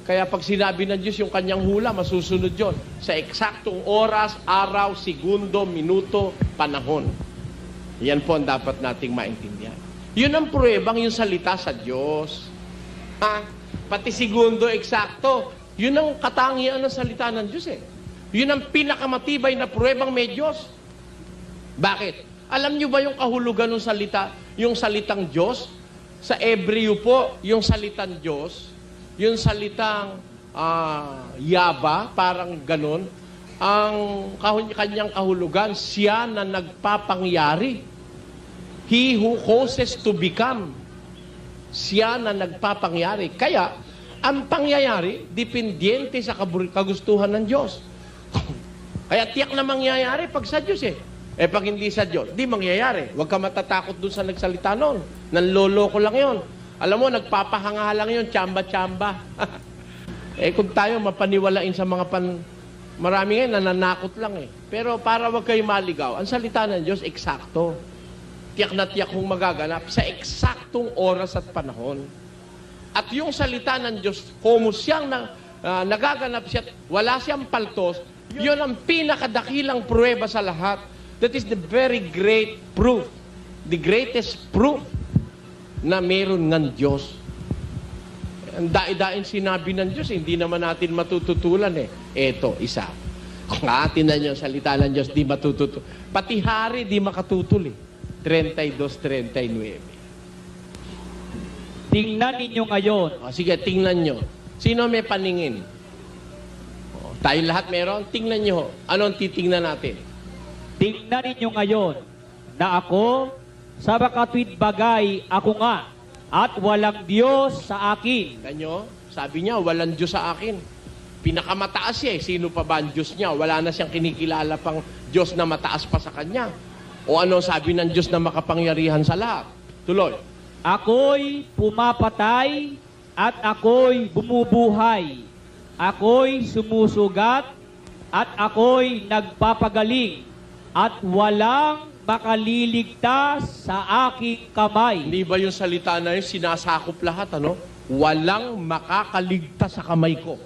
Kaya pag sinabi ng Diyos yung kanyang hula, masusunod yon sa eksaktong oras, araw, segundo, minuto, panahon. Yan po ang dapat nating maintindihan. Yun ang pruwebang yung salita sa Diyos. Pati segundo, eksakto. Yun ang katangian ng salita ng Diyos Yun ang pinakamatibay na pruwebang may Diyos. Bakit? Alam niyo ba yung kahulugan ng salita, yung salitang Diyos? Sa Ebreo po, yung salitang Diyos, yung salitang Yaba, parang ganun, ang kanyang kahulugan, siya na nagpapangyari. He who causes to become. Siya na nagpapangyari. Kaya, ang pangyayari, dependiente sa kagustuhan ng Diyos. Kaya tiyak na mangyayari pag sa Diyos pag hindi sa Diyos, di mangyayari. Huwag ka matatakot dun sa nagsalita nun. Nanloloko lang yon. Alam mo, nagpapahanga lang yon, tsamba-tsamba. Kung tayo mapaniwalain sa mga marami ngayon, nananakot lang Pero para wag kayo maligaw, ang salita ng Diyos, eksakto. Tiyak na tiyak kung magaganap sa eksaktong oras at panahon. At yung salita ng Diyos, kung siyang nagaganap siya, wala siyang paltos, yun ang pinakadakilang pruweba sa lahat. That is the very great proof. The greatest proof na meron ng Diyos. Ang dain sinabi ng Diyos, hindi naman natin matututulan Eto, isa. Kung atin na yung salita ng Diyos, di matututulan. Pati hari, di makatutuli. 32:39. Tingnan ninyo ngayon. Sige, tingnan nyo. Sino may paningin? Tayo lahat meron? Tingnan nyo. Ano ang titingnan natin? Tingnan ninyo ngayon na ako, sa makatwid bagay, ako nga, at walang Diyos sa akin. Kanyo, sabi niya, walang Diyos sa akin. Pinakamataas Sino pa ba ang Diyos niya? Wala na siyang kinikilala pang Diyos na mataas pa sa kanya. O ano sabi ng Diyos na makapangyarihan sa lahat? Tuloy. Ako'y pumapatay at ako'y bumubuhay. Ako'y sumusugat at ako'y nagpapagaling at walang makaliligtas sa aking kamay. Hindi ba yung salita na yun sinasakop lahat, ano? Walang makakaligtas sa kamay ko.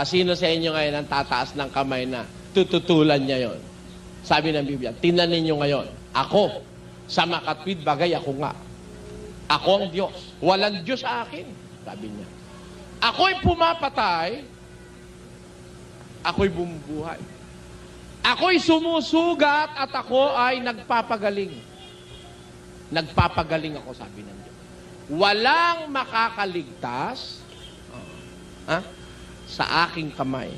Sino sa inyo ngayon ang tataas ng kamay na tututulan niya yon? Sabi ng Biblia, tingnan ninyo ngayon, ako, sa makatwid bagay ako nga. Ako ang Diyos. Walang Diyos sa akin, sabi niya. Ako'y pumapatay, ako'y bumubuhay. Ako'y sumusugat at ako ay nagpapagaling. Nagpapagaling ako, sabi ng Diyos. Walang makakaligtas sa aking kamay.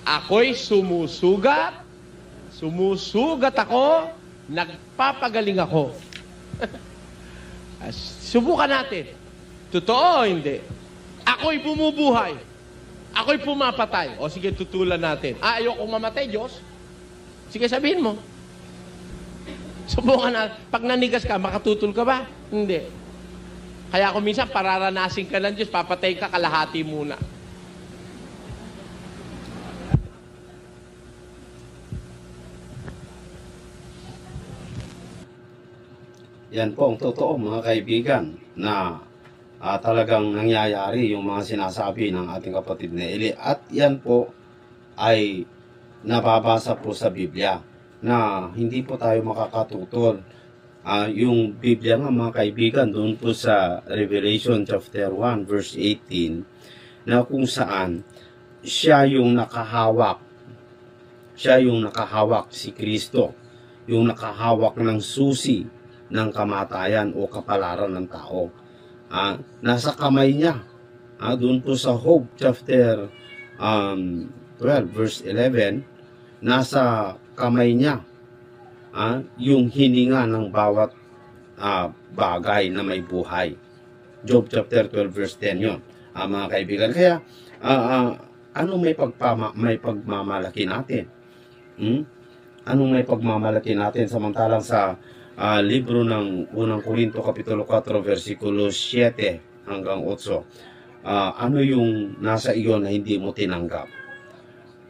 Ako'y sumusugat ako, nagpapagaling ako. Subukan natin. Totoo o hindi? Ako'y bumubuhay. Ako'y pumapatay. O sige, tutulan natin. Ayokong mamatay, Diyos. Sige, sabihin mo. Subukan na. Pag nanigas ka, makatutol ka ba? Hindi. Kaya kung minsan, pararanasin ka ng Diyos, papatay ka, kalahati muna. Yan po ang totoo mga kaibigan na talagang nangyayari yung mga sinasabi ng ating kapatid na Eli. At yan po ay nababasa po sa Biblia na hindi po tayo makakatutol. Yung Biblia nga mga kaibigan doon po sa Revelation chapter 1 verse 18 na kung saan siya yung nakahawak. Siya yung nakahawak, si Kristo, yung nakahawak ng susi ng kamatayan o kapalaran ng tao. Nasa kamay niya. Doon po sa Job chapter 12 verse 11, nasa kamay niya yung hininga ng bawat bagay na may buhay. Job chapter 12 verse 10 yun, mga kaibigan. Kaya, anong may pagmamalaki natin? Anong may pagmamalaki natin samantalang sa libro ng unang Korinto kapitulo 4 versikulo 7 hanggang 8, ano yung nasa iyo na hindi mo tinanggap?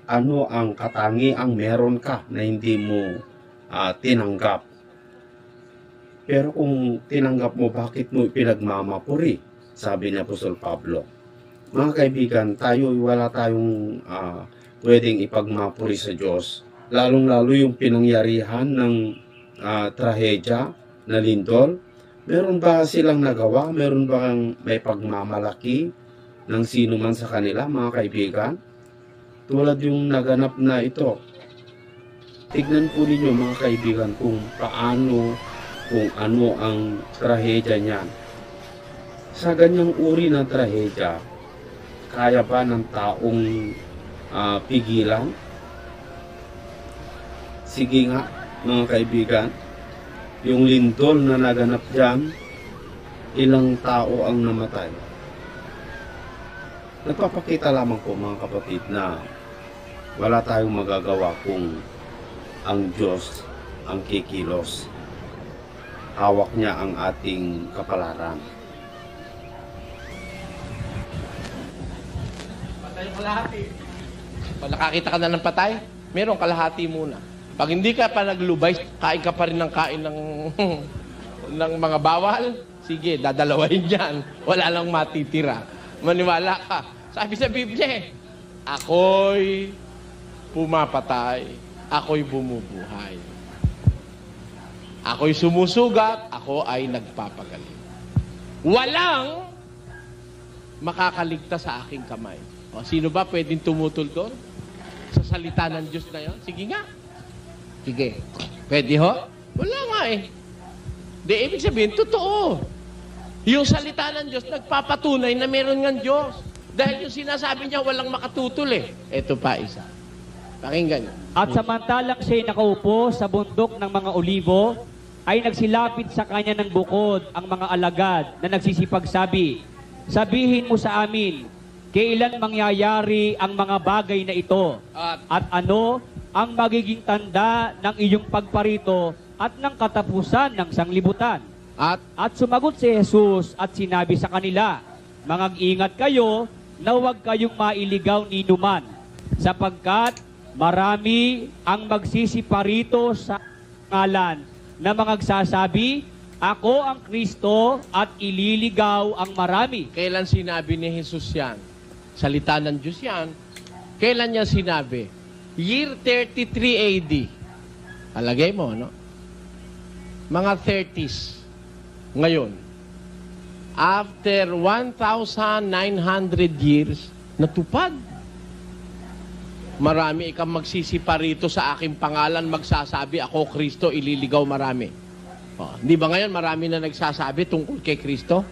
Ano ang katangiang meron ka na hindi mo tinanggap? Pero kung tinanggap mo, bakit mo pinagmamapuri? Sabi ni Apostol Pablo. Mga kaibigan, wala tayong pwedeng ipagmapuri sa Diyos, lalong-lalo yung pinangyarihan ng trahedya na lindol. Meron ba silang nagawa? Meron ba may pagmamalaki ng sino man sa kanila, mga kaibigan? Tulad yung naganap na ito. Tignan po ninyo mga kaibigan kung ano ang trahedya niyan. Sa ganyang uri ng trahedya, kaya ba ng taong pigilan? Sige nga, mga kaibigan, yung lindol na naganap dyan, ilang tao ang namatay. Nagpapakita lamang po mga kapatid na wala tayong magagawa kung ang Diyos ang kikilos. Hawak niya ang ating kapalaran. Patay kalahati. Pag nakakita ka na ng patay, merong kalahati muna. Pag hindi ka pa naglubay, kain ka pa rin ng kain ng mga bawal, sige, dadalawahin yan. Wala lang matitira. Maniwala ka. Sabi sa Biblia, ako'y pumapatay, ako'y bumubuhay. Ako'y sumusugat, ako ay nagpapagaling. Walang makakaligtas sa aking kamay. O, sino ba pwedeng tumutol doon? Sa salita ng Diyos na yun? Sige nga. Sige. Pwede ho? Wala nga eh. Di, ibig sabihin, totoo. Yung salita ng Diyos, nagpapatunay na meron ng Diyos. Dahil yung sinasabi niya, walang makatutol eh. Ito pa isa. Pakinggan. At samantalang siya'y nakaupo sa bundok ng mga olivo, ay nagsilapit sa kanya ng bukod ang mga alagad na nagsisipagsabi, sabihin mo sa amin, kailan mangyayari ang mga bagay na ito? At ano ang magiging tanda ng iyong pagparito at ng katapusan ng sanglibutan? At sumagot si Jesus at sinabi sa kanila, "Mangag-ingat kayo na huwag kayong mailigaw ni numan, sapagkat marami ang magsisiparito sa ngalan na mangagsasabi, ako ang Kristo, at ililigaw ang marami." Kailan sinabi ni Jesus yan? Salita ng Diyos yan. Kailan niya sinabi? Year 33 AD. Alagay mo, no? Mga 30s. Ngayon, after 1,900 years, natupad. Marami ikang magsisiparito sa aking pangalan, magsasabi, ako Kristo, ililigaw marami. Di ba ngayon marami na nagsasabi tungkol kay Kristo?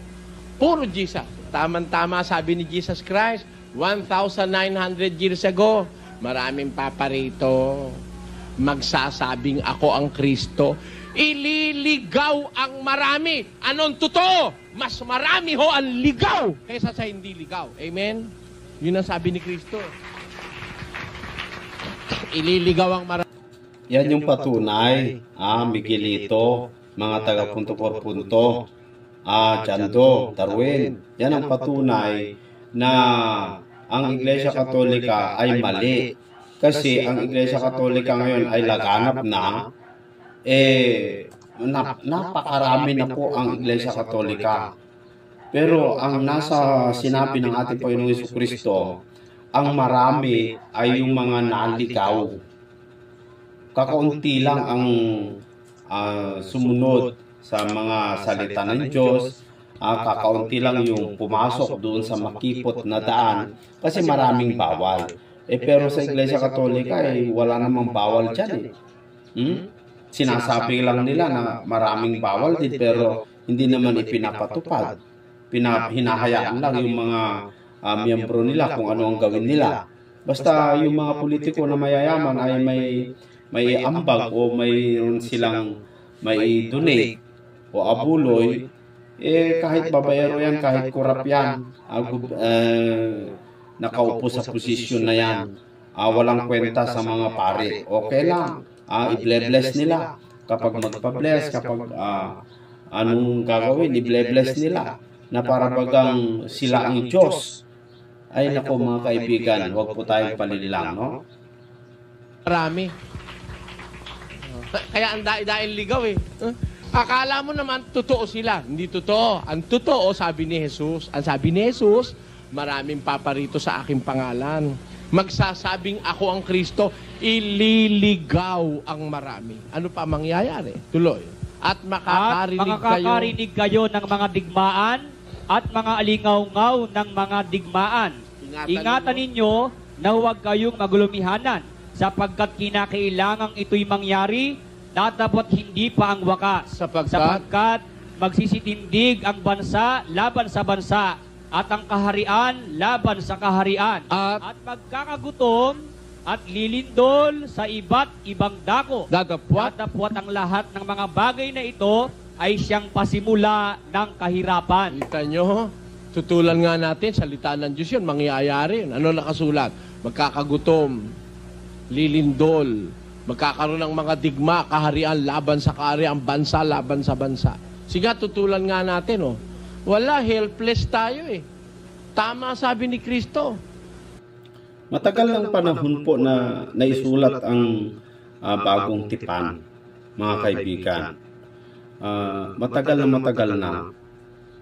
Puro Jesus. Tama-tama sabi ni Jesus Christ, 1,900 years ago, maraming paparito, magsasabing ako ang Kristo, ililigaw ang marami. Anong totoo? Mas marami ho ang ligaw kaysa sa hindi ligaw. Amen? Yun ang sabi ni Kristo. Ililigaw ang marami. Yan yung patunay, Miguelito, mga taga Punto por Punto, Chando, Darwin. Yan ang patunay na ang Iglesia Katolika ay mali. Kasi ang Iglesia Katolika ngayon ay laganap na, napakarami na po ang Iglesia Katolika. Pero ang nasa sinabi ng ating Panginoong Jesucristo, ang marami ay yung mga naligaw. Kakaunti lang ang sumunod sa mga salita ng Diyos. Kakaunti lang yung pumasok doon sa makipot na daan kasi maraming bawal. Pero sa Iglesia Katolika wala namang bawal dyan. Sinasabi lang nila na maraming bawal din pero hindi naman ipinapatupad. Hinahayaan lang yung mga miyembro nila kung ano ang gawin nila. Basta yung mga politiko na mayayaman ay may ambag o mayroon silang may donate o abuloy, kahit babayero yan, kahit kurap yan, nakaupo sa posisyon na yan, walang kwenta sa mga pare, okay lang, i-bless nila. Kapag magpa-bless, kapag anong gagawin, i-bless nila, na para bagang sila ang Diyos. Ay nako mga kaibigan, huwag po tayong palililang, no? Marami. Kaya ang dahil ligaw Akala mo naman totoo sila. Hindi totoo. Ang totoo, sabi ni Jesus, maraming paparito sa aking pangalan. Magsasabing ako ang Kristo, ililigaw ang marami. Ano pa mangyayari? Tuloy. At makakarinig kayo ng mga digmaan at mga alingaw-ngaw ng mga digmaan. Ingatan ninyo na huwag kayong magulumihanan, sapagkat kinakailangang ito'y mangyari, dapat hindi pa ang wakas. Sapagkat magsisitindig ang bansa laban sa bansa, at ang kaharian laban sa kaharian, at magkakagutom at lilindol sa iba't ibang dako. Datapwat ang lahat ng mga bagay na ito ay siyang pasimula ng kahirapan. Kita nyo? Tutulan nga natin, salita ng Diyos yun, mangyayari yun. Ano nakasulat? Magkakagutom, lilindol, magkakaroon ng mga digma, kaharian laban sa kaharian, bansa laban sa bansa. Sige, tutulan nga natin, Wala, helpless tayo Tama sabi ni Kristo. Matagal ng panahon po na naisulat ang bagong tipan, mga kaibigan. Matagal na.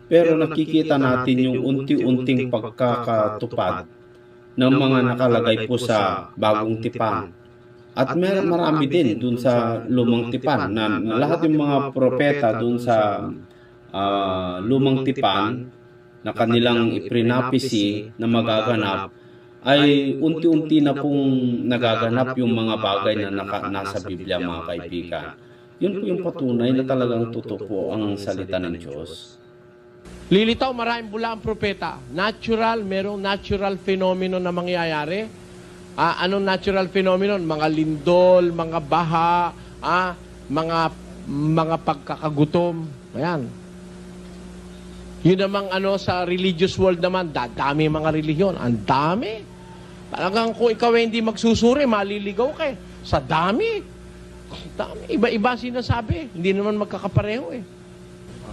Pero nakikita natin yung unti-unting pagkakatupad ng mga nakalagay po sa bagong tipan. At marami din dun sa lumang tipan na lahat yung mga propeta dun sa lumang tipan na kanilang iprinapisi na magaganap ay unti-unti na pong nagaganap yung mga bagay na nasa Biblia, mga kaibigan. Yun po yung patunay na talagang totoo po ang salita ng Diyos. Lilitaw, maraming bula ang propeta. Merong natural phenomenon na mangyayari. Anong natural phenomenon? Mga lindol, mga baha, mga pagkakagutom. Ayan. Yun namang sa religious world naman, dadami mga relihiyon. Ang dami. Talagang kung ikaw hindi magsusuri, maliligaw ka sa dami. Iba-iba sinasabi. Hindi naman magkakapareho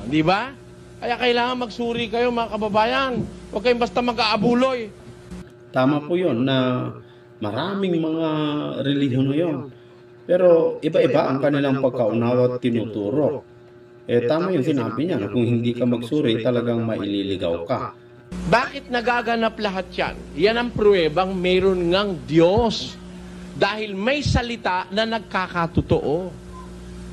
Di ba? Kaya kailangan magsuri kayo mga kababayan. Huwag kayong basta mag-aabuloy. Tama po yun na maraming mga relihiyon ngayon. Pero iba-iba ang kanilang pagkaunawa at tinuturo. Tama yung sinabi niya na kung hindi ka magsuri, talagang maililigaw ka. Bakit nagaganap lahat yan? Yan ang pruwebang mayroon ngang Diyos. Dahil may salita na nagkakatotoo.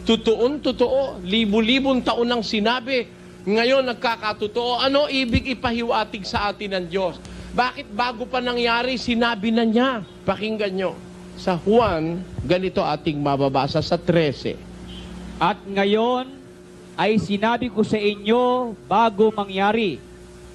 Tutuon-totoo. Libu-libong taon ang sinabi. Ngayon nagkakatotoo. Ano ibig ipahiwatig sa atin ng Diyos? Bakit bago pa nangyari, sinabi na niya? Pakinggan nyo. Sa Juan, ganito ating mababasa sa 13. At ngayon ay sinabi ko sa inyo bago mangyari,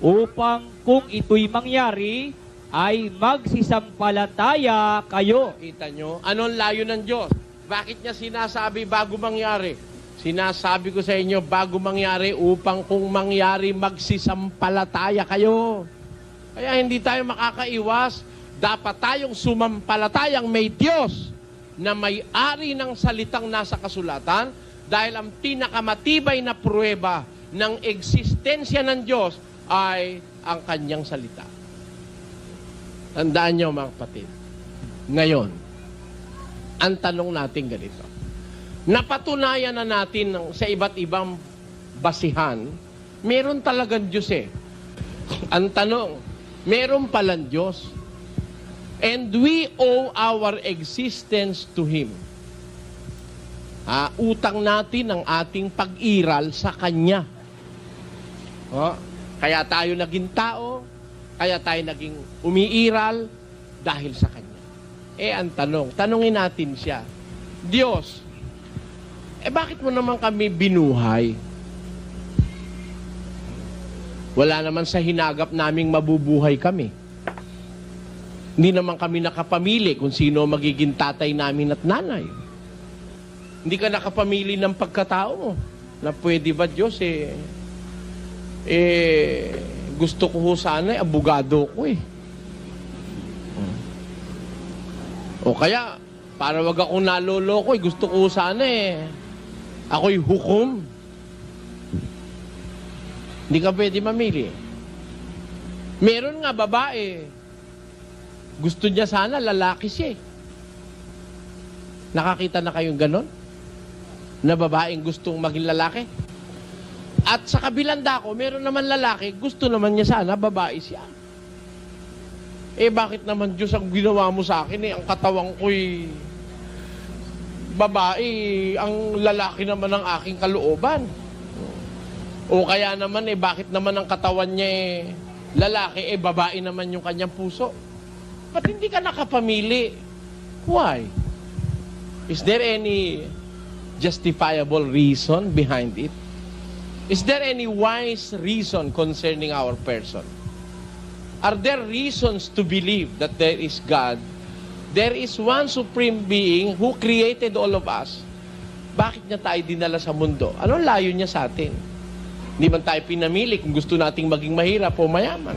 upang kung ito'y mangyari, ay magsisampalataya kayo. Kita nyo? Anong layo ng Diyos? Bakit niya sinasabi bago mangyari? Sinasabi ko sa inyo bago mangyari upang kung mangyari magsisampalataya kayo. Kaya hindi tayo makakaiwas. Dapat tayong sumampalatayang may Diyos na may-ari ng salitang nasa kasulatan dahil ang pinakamatibay na pruweba ng eksistensya ng Diyos ay ang kanyang salita. Tandaan niyo mga kapatid. Ngayon, ang tanong natin ganito. Napatunayan na natin sa iba't ibang basihan, meron talagang Diyos eh. Ang tanong, meron palang Diyos. And we owe our existence to Him. Utang natin ang ating pag-iral sa Kanya. Kaya tayo naging tao, kaya tayo naging umiiral dahil sa Kanya. Ang tanongin natin siya, Diyos, bakit mo naman kami binuhay? Wala naman sa hinagap naming mabubuhay kami. Hindi naman kami nakapamili kung sino magiging tatay namin at nanay. Hindi ka nakapamili ng pagkatao mo. Na pwede ba Diyos gusto ko ho sana abogado ko O kaya, para wag akong naloloko gusto ko sana ako'y hukom. Hindi ka pwede mamili. Meron nga babae, gusto niya sana lalaki siya Nakakita na kayong ganon? Na babaeng gustong maging lalaki? At sa kabilang dako, meron naman lalaki, gusto naman niya sana babae siya. Bakit naman Diyos ang ginawa mo sa akin ang katawang ko'y babae, ang lalaki naman ang aking kalooban. O kaya naman bakit naman ang katawan niya lalaki, babae naman yung kanyang puso? Ba't hindi ka nakapamili? Why? Is there any justifiable reason behind it? Is there any wise reason concerning our person? Are there reasons to believe that there is God? There is one supreme being who created all of us. Bakit niya tayo dinala sa mundo? Anong layo niya sa atin? Hindi man tayo pinamili kung gusto nating maging mahirap o mayaman.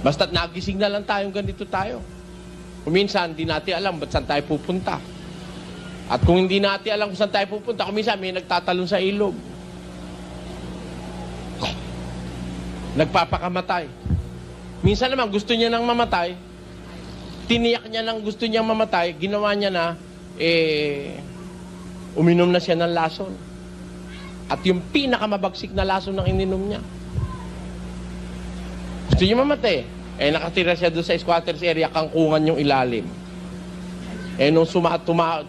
Basta't nagising na lang tayong ganito tayo. Kung minsan, hindi natin alam ba't saan tayo pupunta. At kung hindi natin alam kung saan tayo pupunta, kung minsan may nagtatalon sa ilog. Nagpapakamatay. Minsan naman, gusto niya nang mamatay, tiniyak niya nang gusto niyang mamatay, ginawa niya na, uminom na siya ng lason. At yung pinakamabagsik na lason ng ininom niya. Gusto niya mamatay. Nakatira siya doon sa squatters area, kangkungan yung ilalim. Nung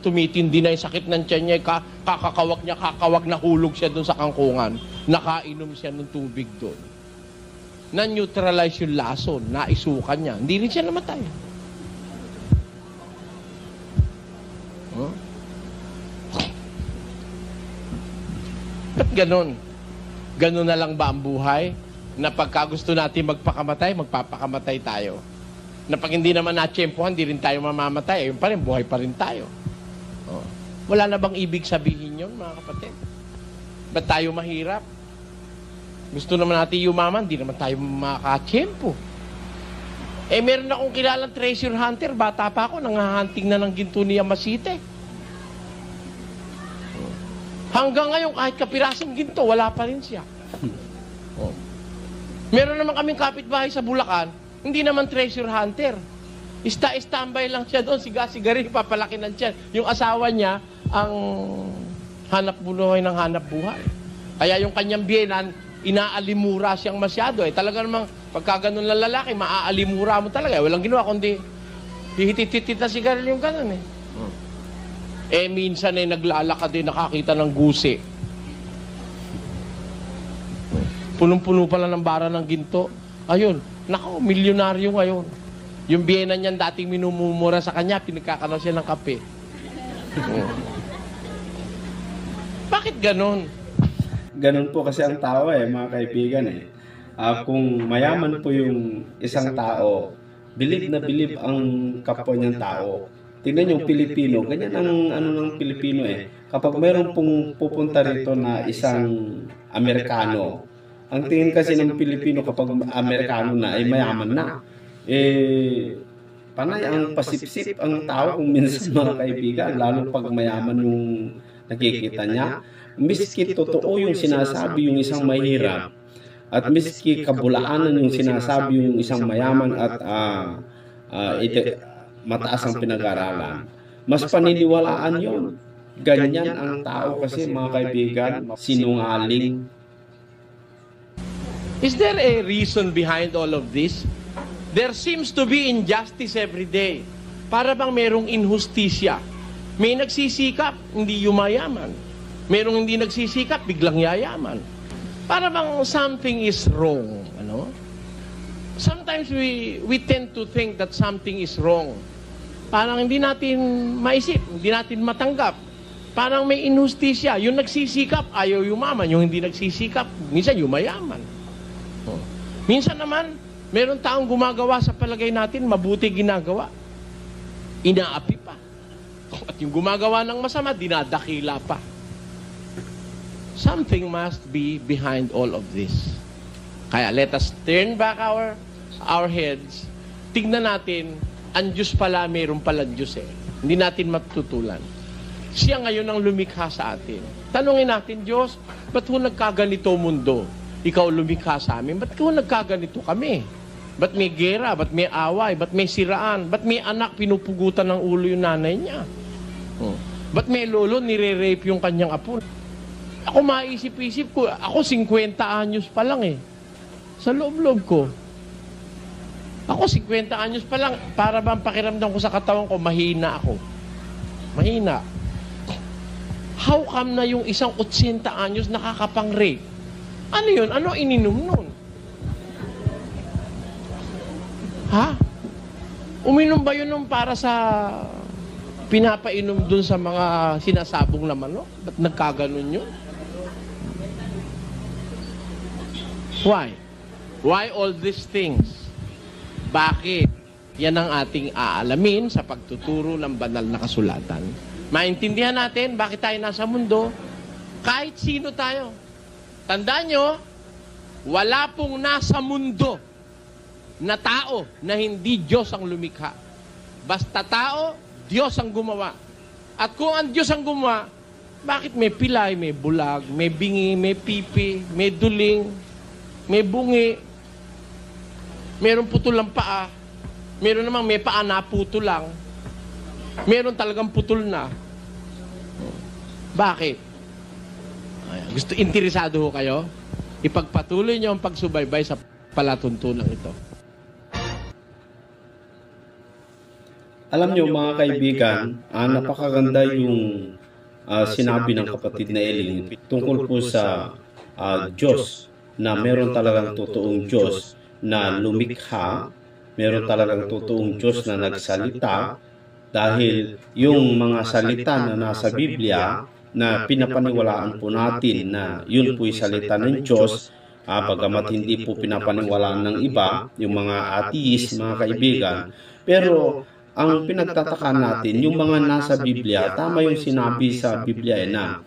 tumitindi na yung sakit ng tiyan niya, kakawag na hulog siya doon sa kangkungan. Nakainom siya ng tubig doon. Na-neutralize yung lason, naisukan niya. Hindi rin siya namatay. Ba't ganun? Ganun na lang ba ang buhay? Na pagka gusto natin magpakamatay, magpapakamatay tayo. Na pag hindi naman natsyempohan, hindi rin tayo mamamatay. Ayun pa rin, buhay pa rin tayo. Wala na bang ibig sabihin yun, mga kapatid? Ba't tayo mahirap? Gusto naman natin yumaman, di naman tayo makatsyempo. Meron akong kilalang treasure hunter, bata pa ako, nanghahunting na ng ginto ni Yamasite. Hanggang ngayon, kahit kapirasong ginto, wala pa rin siya. Oh. Meron naman kaming kapitbahay sa Bulacan, hindi naman treasure hunter. Standby lang siya doon, siga-sigari, papalaki ng tiyan. Yung asawa niya, ang hanap buhay ng hanap buhay. Kaya yung kanyang biyenan, inaalimura siyang masyado. Talaga namang, pagka ganun lang lalaki, maaalimura mo talaga. Walang ginawa, kundi hihitit-hitit na sigarilyo yung ganun minsan naglalakad din, nakakita ng gusi. Punong-puno pala ng bara ng ginto. Ayun, nako, milyonaryo ngayon. Yung biyena niyan dating minumumura sa kanya, pinagkakaroon siya ng kape. Bakit ganon? Ganon po kasi ang tao mga kaibigan kung mayaman po yung isang tao, bilib na bilib ang kapwa niyang tao. Tingnan yung Pilipino, ganyan ang ng Pilipino Kapag mayroon pong pupunta rito na isang Amerikano, ang tingin kasi ng Pilipino kapag Amerikano na ay mayaman na. Panay ang pasipsip ang tao kung minsan mga kaibigan, lalo pag mayaman yung nakikita niya. Miski totoo yung sinasabi yung isang mahirap, at miski kabulaanan yung sinasabi yung isang mayaman at mataas ang pinag-aralan, mas paniniwalaan yun. Ganyan ang tao kasi mga kaibigan, sinungaling. Is there a reason behind all of this? There seems to be injustice every day. Para bang merong inhustisya. May nagsisikap, hindi yumayaman. Merong hindi nagsisikap, biglang yayaman. Para bang something is wrong. Sometimes we tend to think that something is wrong. Parang hindi natin maisip, hindi natin matanggap. Parang may inhustisya. Yung nagsisikap, ayaw yumaman. Yung hindi nagsisikap, minsan yumayaman. Minsan naman, meron taong gumagawa sa palagay natin, mabuti ginagawa. Inaapi pa. At yung gumagawa ng masama, dinadakila pa. Something must be behind all of this. Kaya let us turn back our heads. Tignan natin, ang Diyos pala, mayroon pala Diyos Hindi natin matutulan. Siya ngayon ang lumikha sa atin. Tanungin natin, Diyos, ba't ho nagkaganito mundo? Ikaw lumikha sa amin, ba't ho nagkaganito kami? Ba't may gera? Ba't may away? Ba't may siraan? Ba't may anak pinupugutan ng ulo yung nanay niya? Ba't may lolo nire-rape yung kanyang apo? Ako maisip-isip ko, ako 50 anyos pa lang Sa loob-loob ko. Ako 50 anyos pa lang, para bang pakiramdam ko sa katawan ko, mahina ako. Mahina. How come na yung isang 80 anyos nakakapang-rape? Ano yun? Ano ininom nun? Ha? Uminom ba yun nung para sa pinapainom dun sa mga sinasabong naman, no? Ba't nagkaganon yun? Why? Why all these things? Bakit? Yan ang ating aalamin sa pagtuturo ng banal na kasulatan. Maintindihan natin bakit tayo nasa mundo. Kahit sino tayo. Tandaan nyo, wala pong nasa mundo na tao na hindi Diyos ang lumikha. Basta tao, Diyos ang gumawa. At kung ang Diyos ang gumawa, bakit may pilay, may bulag, may bingi, may pipi, may duling, may bungi, meron putol ang paa, meron namang may paa na putol lang, meron talagang putol na. Bakit? Gusto, interesado ho kayo? Ipagpatuloy nyo ang pagsubaybay sa palatuntunan ito. Alam nyo mga kaibigan, napakaganda yung sinabi ng kapatid na Eling tungkol po sa Diyos, na meron talagang totoong Diyos na lumikha, meron talagang totoong Diyos na nagsalita, dahil yung mga salita na nasa Biblia na pinapaniwalaan po natin na yun po'y salita ng Diyos, bagamat hindi po pinapaniwalaan ng iba, yung mga atheist, mga kaibigan. Pero ang pinagtataka natin, yung mga nasa Biblia, tama yung sinabi sa Biblia na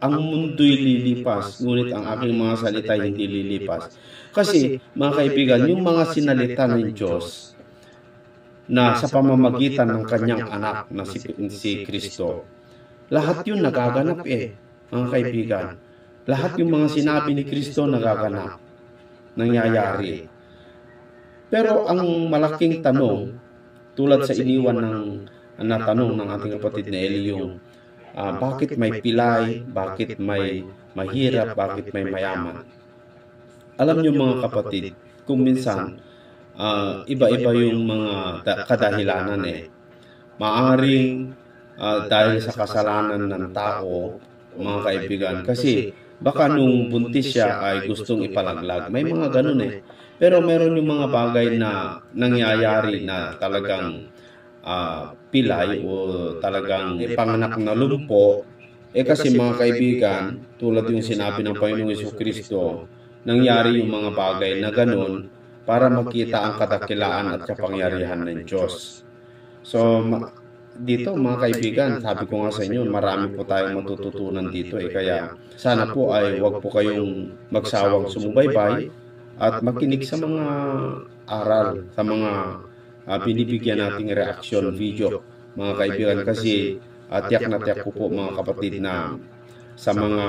ang mundo'y lilipas, ngunit ang aking mga salita hindi lilipas. Kasi, mga kaibigan, yung mga sinalita ng Diyos na sa pamamagitan ng kanyang anak na si Kristo, lahat yun nagaganap mga kaibigan. Lahat yung mga sinabi ni Kristo nagaganap, nangyayari. Pero ang malaking tanong, tulad sa iniwan ng natanong ng ating kapatid na Eli, yung bakit may pilay, bakit may mahirap, bakit may mayaman. Alam niyo mga kapatid, kung minsan iba-iba yung mga kadahilanan Maaring dahil sa kasalanan ng tao, mga kaibigan, kasi baka nung buntis siya ay gustong ipalaglag. May mga ganun Pero meron yung mga bagay na nangyayari na talagang pilay o talagang ipanganak na lumpo. Kasi mga kaibigan, tulad yung sinabi ng Panginoong Jesucristo, nangyari yung mga bagay na ganun para makita ang kadakilaan at kapangyarihan ng Diyos. So, dito mga kaibigan, sabi ko nga sa inyo, marami po tayong matututunan dito kaya sana po ay wag po kayong magsawang sumubaybay at makinig sa mga aral, sa mga binibigyan nating reaction video mga kaibigan, kasi tiyak na tiyak ko po mga kapatid na sa mga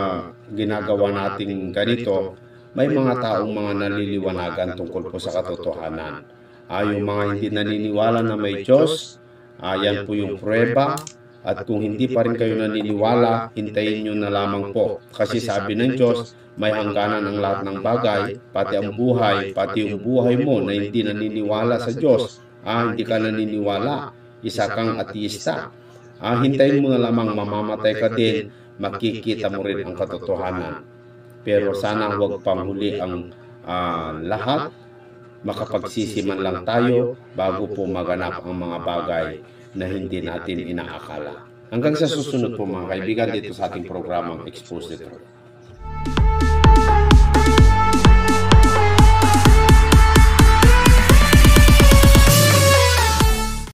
ginagawa nating ganito, may mga taong mga naliliwanagan tungkol po sa katotohanan. Yung mga hindi naniniwala na may Diyos, yan po yung pruweba. At kung hindi pa rin kayo naniniwala, hintayin nyo na lamang po. Kasi sabi ng Diyos, may hangganan ang lahat ng bagay, pati ang buhay, pati yung buhay mo na hindi naniniwala sa Diyos. Hindi ka naniniwala, isa kang ateista. Hintayin mo na lamang, mamamatay ka din, makikita mo rin ang katotohanan. Pero sana huwag panghuli ang lahat, makapagsisiman lang tayo bago po maganap ang mga bagay na hindi natin inaakala. Hanggang sa susunod po mga kaibigan dito sa ating programang Expose the Truth.